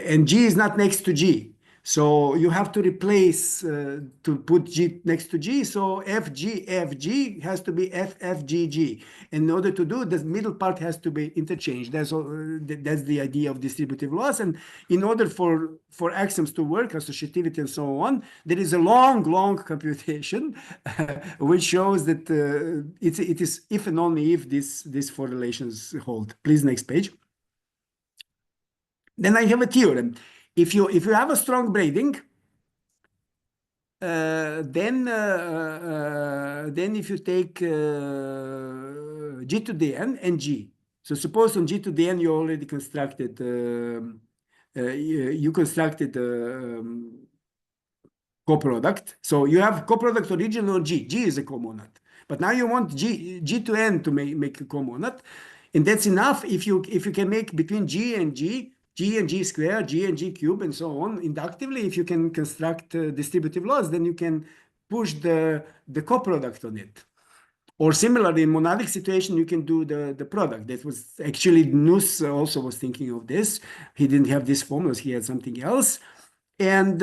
And G is not next to G. So you have to replace to put G next to G. So FG has to be FFGG. In order to do, the middle part has to be interchanged. That's the idea of distributive laws. And in order for axioms to work, associativity and so on, there is a long computation which shows that it is if and only if these four relations hold. Please, next page. Then I have a theorem. If you have a strong braiding, then if you take G to the n and G. So suppose on G to the n you already constructed coproduct. So you have coproduct original G. G is a comonad. But now you want G to n to make a comonad. And that's enough if you can make between G and G squared, G and G cube, and so on inductively. If you can construct distributive laws, then you can push the coproduct on it. Or similarly, in monadic situation, you can do the product. That was actually Nuss also was thinking of this. He didn't have these formulas. He had something else. And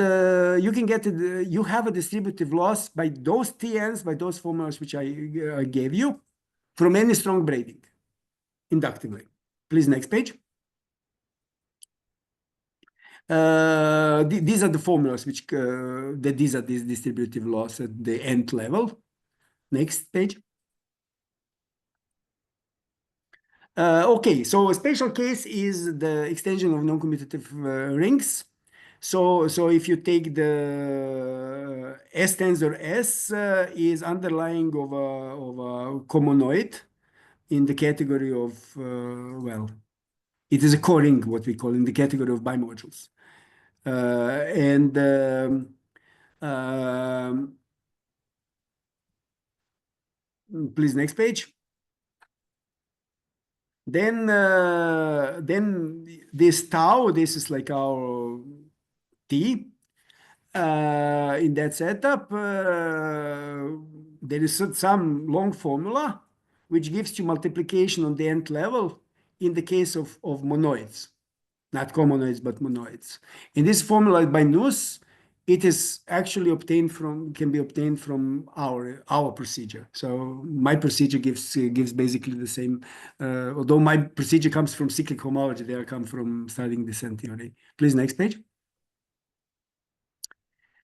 you can get you have a distributive loss by those TNs, by those formulas which I gave you, from any strong braiding inductively. Please, next page. These are the formulas which these are these distributive laws at the nth level. Next page. Okay, so a special case is the extension of non-commutative rings. So if you take the S tensor S is underlying of a cohomonoid in the category of well, it is a core-ring, what we call, in the category of bimodules. Please, next page. Then this tau, this is like our T. In that setup, there is some long formula which gives you multiplication on the nth level in the case of monoids, not comonoids, but monoids. In this formula by Nuss, it is actually can be obtained from our procedure. So my procedure gives basically the same, although my procedure comes from cyclic homology, they come from studying descent theory. Please, next page.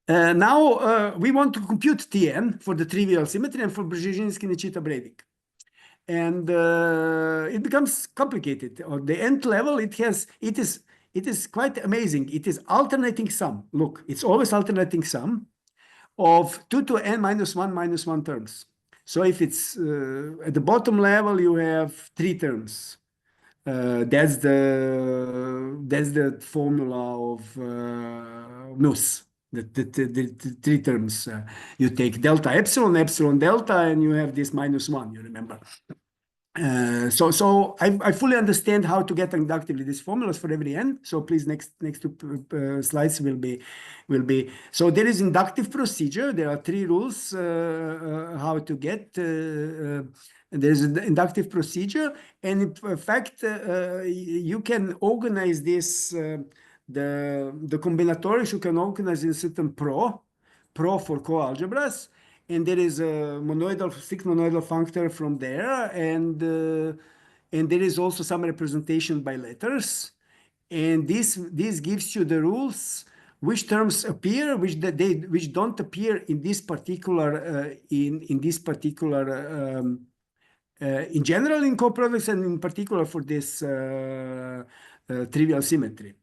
Now we want to compute Tn for the trivial symmetry and for Brzezinski-Nichita braiding. And it becomes complicated. On the nth level, it is quite amazing. It is alternating sum. Look, it's always alternating sum of 2 to n minus 1 terms. So if it's at the bottom level, you have 3 terms. That's the formula of Nuss. The 3 terms. You take delta epsilon, epsilon delta, and you have this -1, you remember. So I fully understand how to get inductively these formulas for every n. So please, next 2 slides will be. So there is inductive procedure. There are 3 rules how to get. There's an inductive procedure, and in fact, you can organize this. The combinatorics you can organize in certain pro for coalgebras, and there is a six monoidal functor from there, and there is also some representation by letters, and this gives you the rules which terms appear, which don't appear in this particular in general in coproducts, and in particular for this trivial symmetry.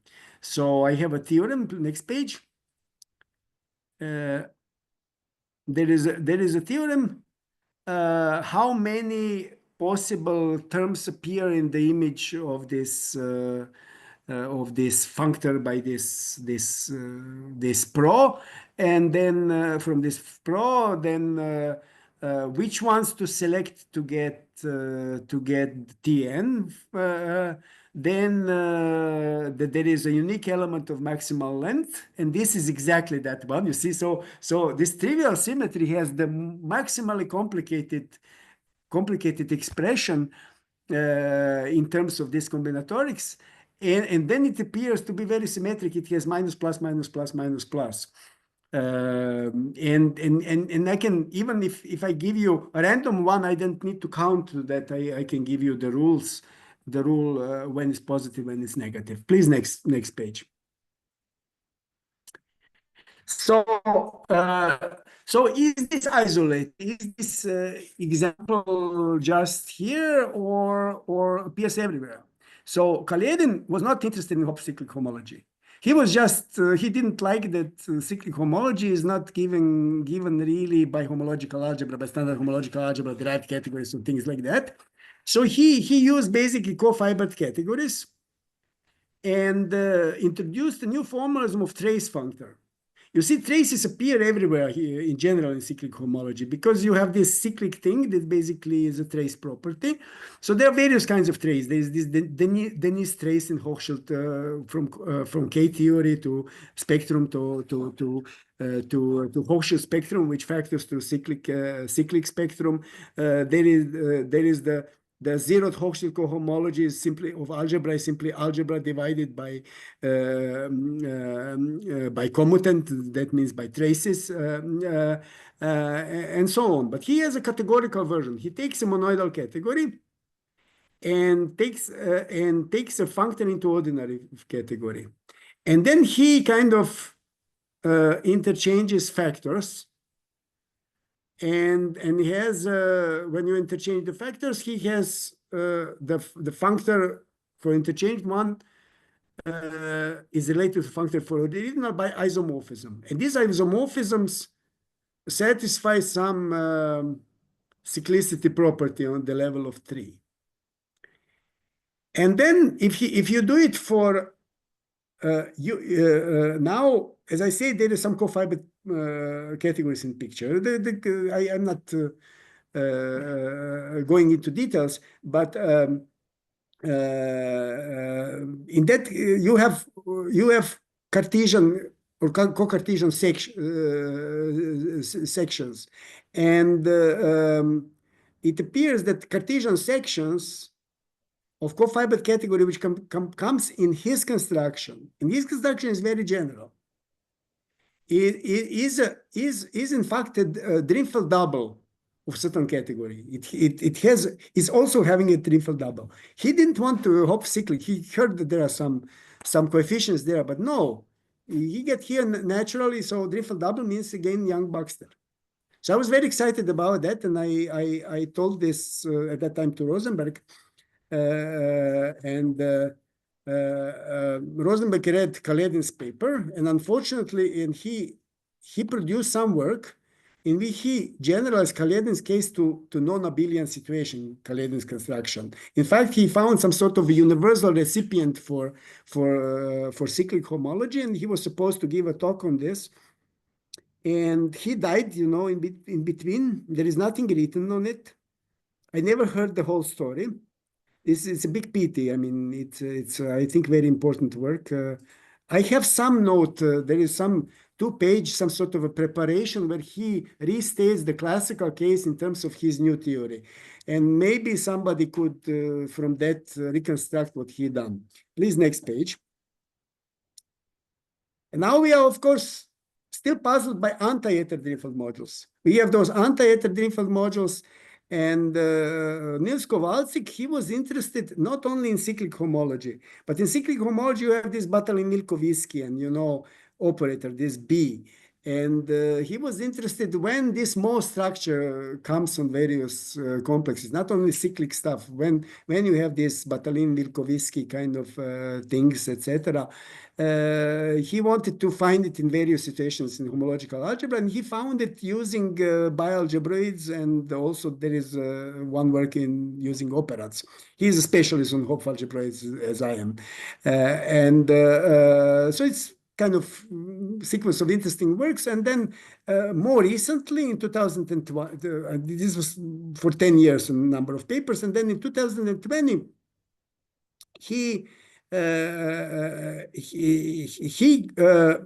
So I have a theorem. Next page. There is a theorem. How many possible terms appear in the image of this functor by this pro, and then from this pro, then which ones to select to get Tn. Then there is a unique element of maximal length, and this is exactly that one. You see, so this trivial symmetry has the maximally complicated expression in terms of this combinatorics, And then it appears to be very symmetric. It has minus, plus, minus, plus, minus, plus. And I can, even if I give you a random one, I don't need to count that. I can give you the rules, the rule when it's positive, when it's negative. Please, next page. So is this isolated? Is this example just here or appears everywhere? So Kaledin was not interested in Hopf cyclic homology. He was just he didn't like that cyclic homology is not given really by homological algebra, by standard homological algebra, derived categories and things like that. So he used basically co-fibered categories and introduced a new formalism of trace functor. You see, traces appear everywhere here in general in cyclic homology because you have this cyclic thing that basically is a trace property. So there are various kinds of trace. There is this Denis trace in Hochschild from K theory to spectrum to Hochschild spectrum, which factors to cyclic spectrum. There is the zeroth Hochschild cohomology is simply of algebra is simply algebra divided by commutant. That means by traces and so on. But he has a categorical version. He takes a monoidal category and takes a functor into ordinary category, and then he kind of interchanges factors. And he has when you interchange the factors, he has the functor for interchange one is related to the functor for original by isomorphism, and these isomorphisms satisfy some cyclicity property on the level of 3. And then if you do it for now, as I say, there is some co-fibered categories in picture. I'm not going into details, but in that you have Cartesian or co-Cartesian sections, and it appears that Cartesian sections of co-fibered category, which comes in his construction, and his construction is very general. It is in fact a Drinfeld double of certain category. It's also having a Drinfeld double. He didn't want to Hopf cyclic. He heard that there are some coefficients there, but no, he get here naturally. So Drinfeld double means again Yang Baxter. So I was very excited about that, and I told this at that time to Rosenberg. Rosenberg read Kaledin's paper, and unfortunately, he produced some work in which he generalized Kaledin's case to non-abelian situation, Kaledin's construction. In fact, he found some sort of a universal recipient for cyclic homology, and he was supposed to give a talk on this. And he died, in between. There is nothing written on it. I never heard the whole story. It's a big pity. I mean, it's I think very important work. I have some note. There is some 2-page, some sort of a preparation where he restates the classical case in terms of his new theory, and maybe somebody could from that reconstruct what he done. Please, next page. And now we are, of course, still puzzled by anti-Yetter Drinfeld modules. We have those anti-Yetter Drinfeld modules. And Niels Kowalzig, he was interested not only in cyclic homology, but in cyclic homology, you have this Batalin-Milkovskian, operator, this B. And he was interested when this Mohs structure comes on various complexes, not only cyclic stuff, when you have this Batalin-Milkovsky kind of things, etc. He wanted to find it in various situations in homological algebra, and he found it using bialgebroids, and also there is one work in using operands. He is a specialist on Hopf algebroids, as I am. So it's kind of sequence of interesting works. And then more recently in 2020, this was for 10 years, a number of papers. And then in 2020, he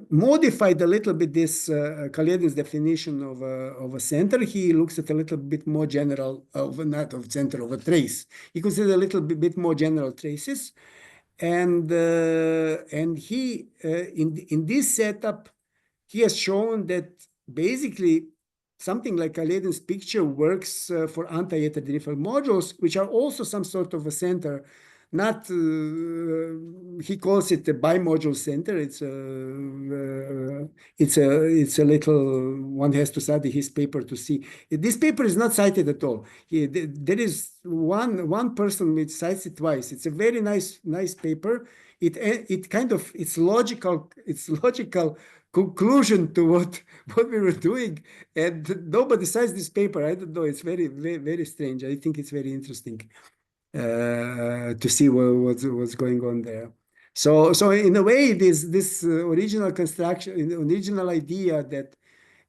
modified a little bit this Kaledin's definition of a center. He looks at a little bit more general of not of center of a trace. He considers a little bit more general traces. and he in this setup, he has shown that basically something like Kaledin's picture works for anti-Yetter Drinfeld modules, which are also some sort of a center. Not he calls it a bimodule center. It's a little, one has to study his paper to see. This paper is not cited at all. There is one person which cites it twice. It's a very nice paper. It kind of it's logical conclusion to what we were doing, and nobody cites this paper. I don't know. It's very strange. I think it's very interesting to see what's going on there. So in a way, this original construction, original idea that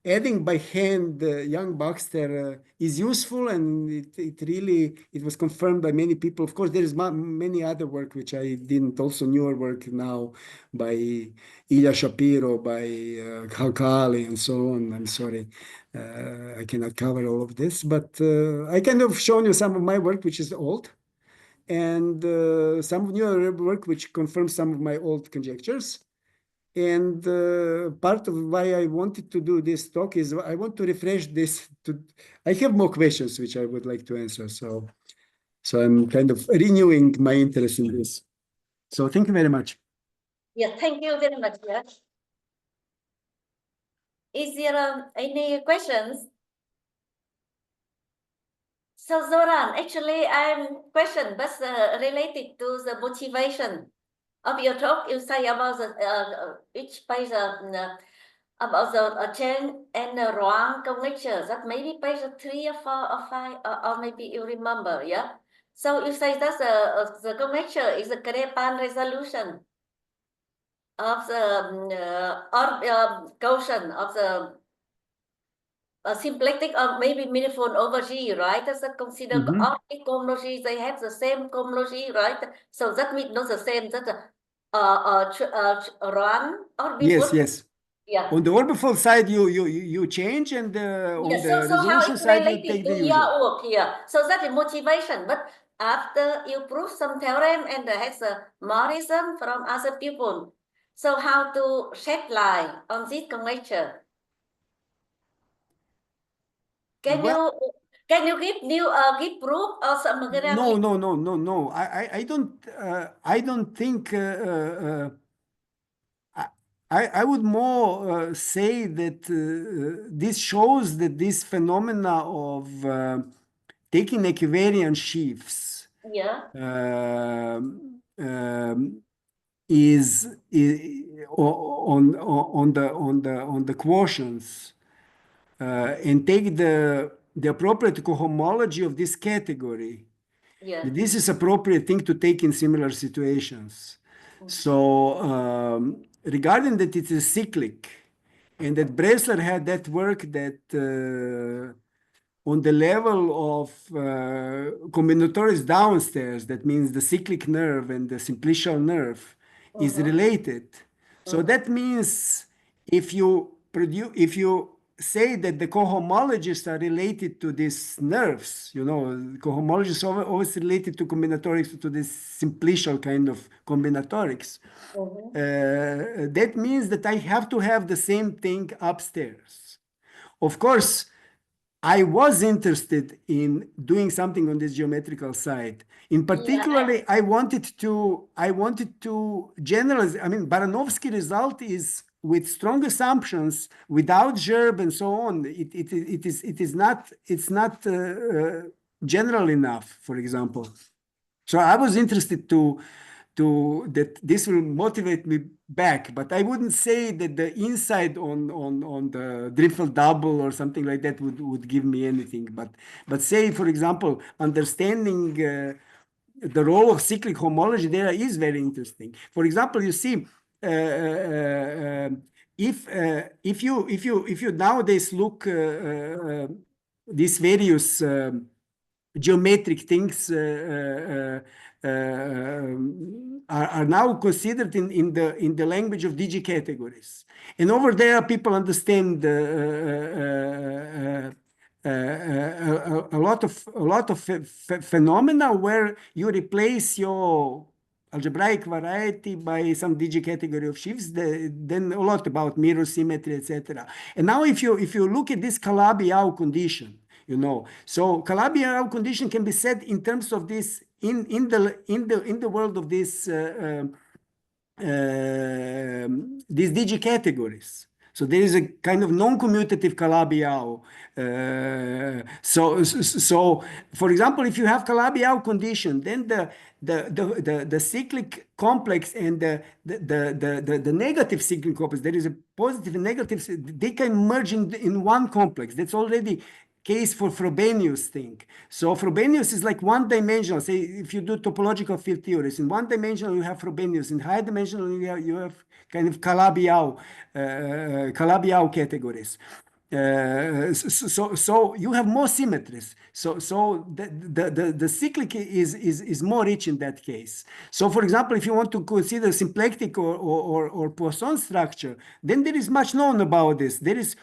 adding by hand Yang Baxter is useful, and it was confirmed by many people. Of course, there is many other work which I didn't, also newer work now by Ilya Shapiro, by Khalkhali, and so on. I'm sorry, I cannot cover all of this, but I kind of shown you some of my work which is old, and some newer work which confirms some of my old conjectures. And part of why I wanted to do this talk is I want to refresh this. I have more questions which I would like to answer. So I'm kind of renewing my interest in this. So thank you very much. Yeah, thank you very much. Yeah. Is there any questions? So Zoran, actually, I'm question, but related to the motivation of your talk. You say about the each page about the chain and the wrong conjecture. That maybe page 3 or 4 or 5, or maybe you remember, yeah. So you say that the conjecture is the Kaledin resolution of the quotient of the symplectic or maybe manifold over G, right? That's considered all the cohomology, they have the same cohomology, right? So that means not the same, that run or before. Yes. Yeah. On the orbifold side, you change, and on the So how resolution it's side, you related take to the your usual. work here. So that's the motivation. But after you prove some theorem and has more reason from other people, so how to shed light on this conjecture? Can you give new give proof or some No. I don't think. I would more say that this shows that this phenomena of taking equivariant sheaves Yeah. is on the quotients and take the appropriate cohomology of this category. Yeah. This is appropriate thing to take in similar situations. So regarding that it is cyclic, and that Bressler had that work that on the level of combinatorics downstairs, that means the cyclic nerve and the simplicial nerve is related. So that means if you say that the cohomologies are related to these nerves, cohomologies are always related to combinatorics, to this simplicial kind of combinatorics. That means that I have to have the same thing upstairs. Of course, I was interested in doing something on this geometrical side. In particularly, I wanted to generalize. I mean, Baranovsky result is with strong assumptions, without Gerb and so on. It's not general enough, for example. So I was interested to that this will motivate me back, but I wouldn't say that the insight on the Drinfeld double or something like that would give me anything. But say, for example, understanding the role of cyclic homology there is very interesting. For example, you see, if you nowadays look these various geometric things are now considered in the language of DG categories, and over there people understand a lot of phenomena where you replace your algebraic variety by some digi category of sheaves, then a lot about mirror symmetry, etc. And now if you look at this Calabi-Yau condition, so Calabi-Yau condition can be said in terms of this in the world of this these digi categories. So there is a kind of non-commutative Calabi-Yau. So, for example, if you have Calabi-Yau condition, then the cyclic complex and the negative cyclic complex, there is a positive and negative, they can merge in one complex. That's already case for Frobenius thing. So Frobenius is like one-dimensional. Say if you do topological field theories, in one dimensional you have Frobenius, in high dimensional you have kind of Calabi-Yau categories. So you have more symmetries. So the cyclic is more rich in that case. So for example, if you want to consider symplectic or Poisson structure, then there is much known about this. There is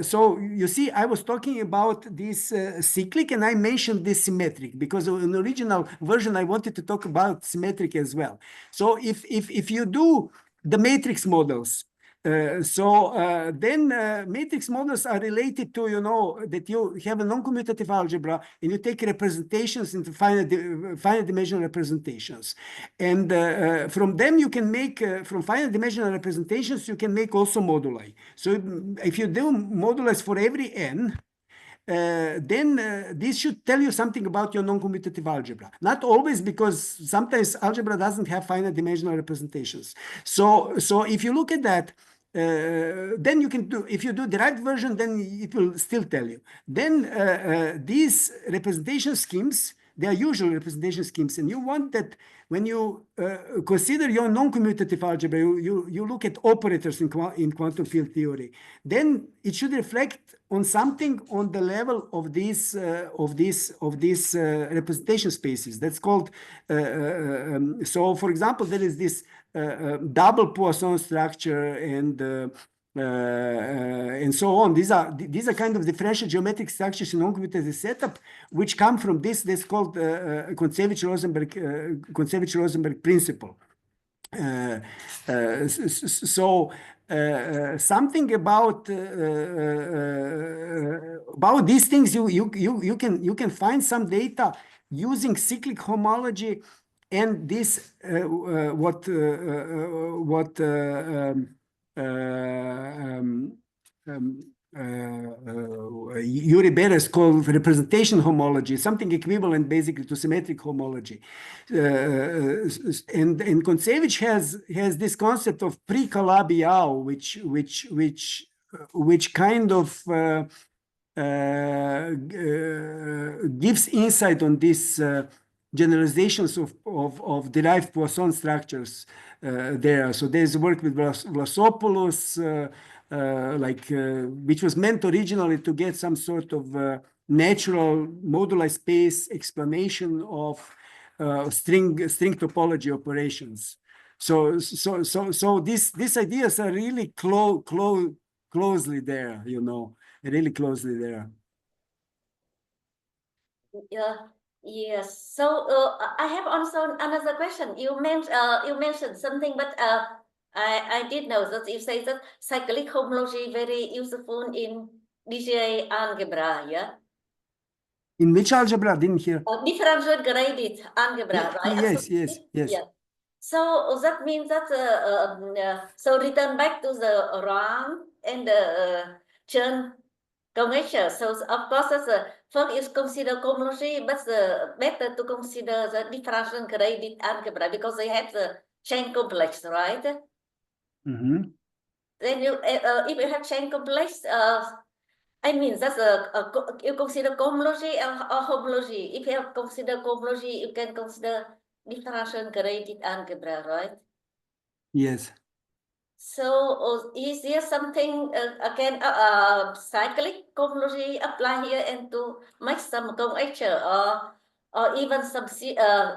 so you see, I was talking about this cyclic, and I mentioned this symmetric because in the original version I wanted to talk about symmetric as well. So if you do the matrix models, then matrix models are related to, that you have a non-commutative algebra and you take representations into finite dimensional representations. And from them you can make, from finite dimensional representations, you can make also moduli. So if you do modulus for every n, then this should tell you something about your non-commutative algebra. Not always, because sometimes algebra doesn't have finite dimensional representations. So if you look at that, then you can do, if you do the right version, then it will still tell you. Then these representation schemes, they are usual representation schemes, and you want that when you consider your non-commutative algebra, you look at operators in quantum field theory, then it should reflect on something on the level of these representation spaces. That's called so for example, there is this double Poisson structure and so on. These are kind of differential geometric structures in non-commutative setup, which come from this. That's called Kontsevich-Rosenberg principle. So something about these things, you can find some data using cyclic homology and this Yuri Beres called representation homology, something equivalent basically to symmetric homology. And Kontsevich has this concept of pre-Calabi-Yau, which kind of gives insight on these generalizations of derived Poisson structures there. So there's work with Vlasopoulos, which was meant originally to get some sort of natural moduli space explanation of string topology operations. So these ideas are really closely there, really closely there. Yeah. Yes. So I have also another question. You mentioned something, but I did know that you say that cyclic homology very useful in DGA algebra. Yeah. In which algebra? I didn't hear. Differential graded algebra, right? Yes. Yeah. So that means that so return back to the Ram and the Chen conjecture. So of course, first is consider cohomology, but better to consider the differential graded algebra because they have the chain complex, right? Mm-hmm. Then you, if you have chain complex, I mean that's you consider cohomology or homology. If you consider cohomology, you can consider differential graded algebra, right? Yes. So is there something again cyclic cohomology apply here and to make some conjecture or even some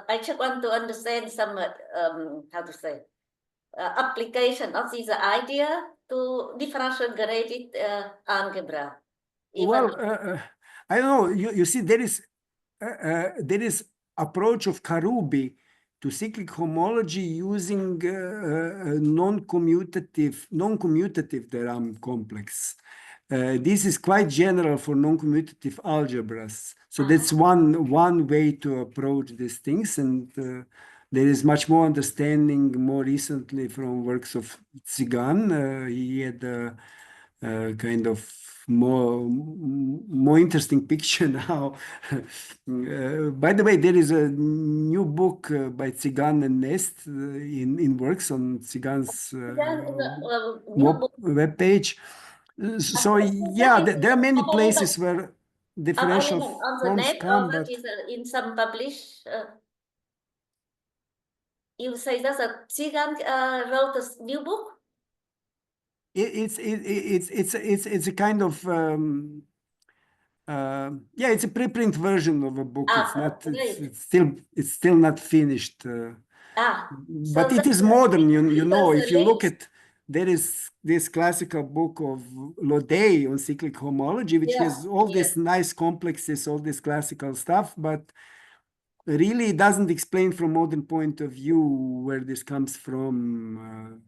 I just want to understand some how to say application of this idea to differential graded algebra. Well, I don't know. You see, there is approach of Karoubi to cyclic homology using non-commutative theorem complex. This is quite general for non-commutative algebras. So that's one way to approach these things, and there is much more understanding more recently from works of Zygan. He had kind of more interesting picture now. By the way, there is a new book by Zygan and Nest in works on Zygan's web page. So yeah, there are many places where differential on the forms net, come, or that but is in some published. You say that Zygan wrote a new book? it's a kind of yeah, it's a preprint version of a book. It's not. It's still not finished. But it is modern. You know, if you look at, there is this classical book of Lodey on cyclic homology, which has all these nice complexes, all this classical stuff, but really doesn't explain from modern point of view where this comes from.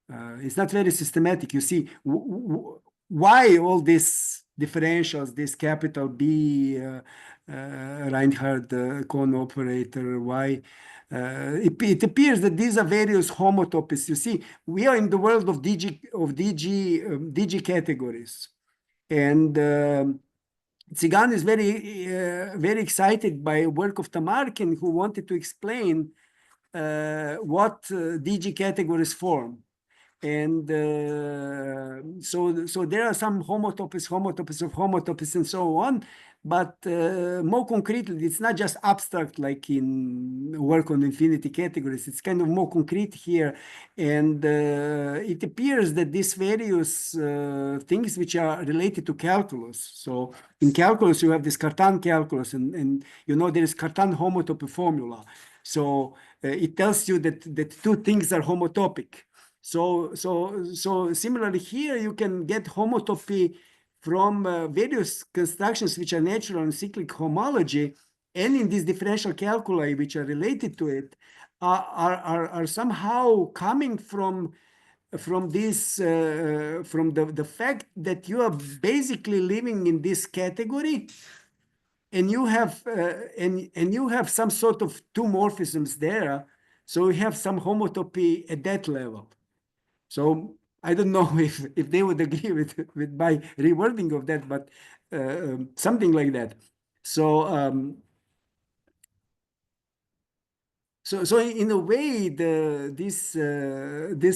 It's not very systematic. You see, why all these differentials, this capital B, Reinhardt cone operator, why? It appears that these are various homotopies. You see, we are in the world of DG categories, and Zygan is very excited by work of Tamarkin, who wanted to explain what DG categories form. And so there are some homotopies of homotopies and so on, but more concretely, it's not just abstract like in work on infinity categories. It's kind of more concrete here, and it appears that these various things which are related to calculus. So in calculus, you have this Cartan calculus, and you know there is Cartan homotopy formula. So it tells you that two things are homotopic. So similarly here, you can get homotopy from various constructions which are natural in cyclic homology, and in these differential calculi which are related to it are somehow coming from this from the fact that you are basically living in this category, and you have and you have some sort of two morphisms there, so you have some homotopy at that level. So I don't know if they would agree with my rewording of that, but something like that. So so in a way, this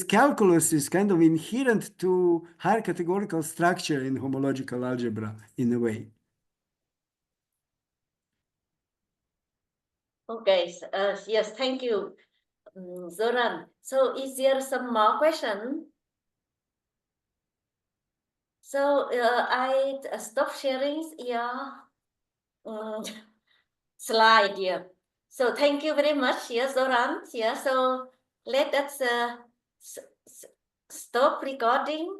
calculus is kind of inherent to higher categorical structure in homological algebra in a way. Okay. Yes. Thank you, Zoran. So is there some more question? So I stop sharing slide here. So thank you very much, Zoran. So let us stop recording.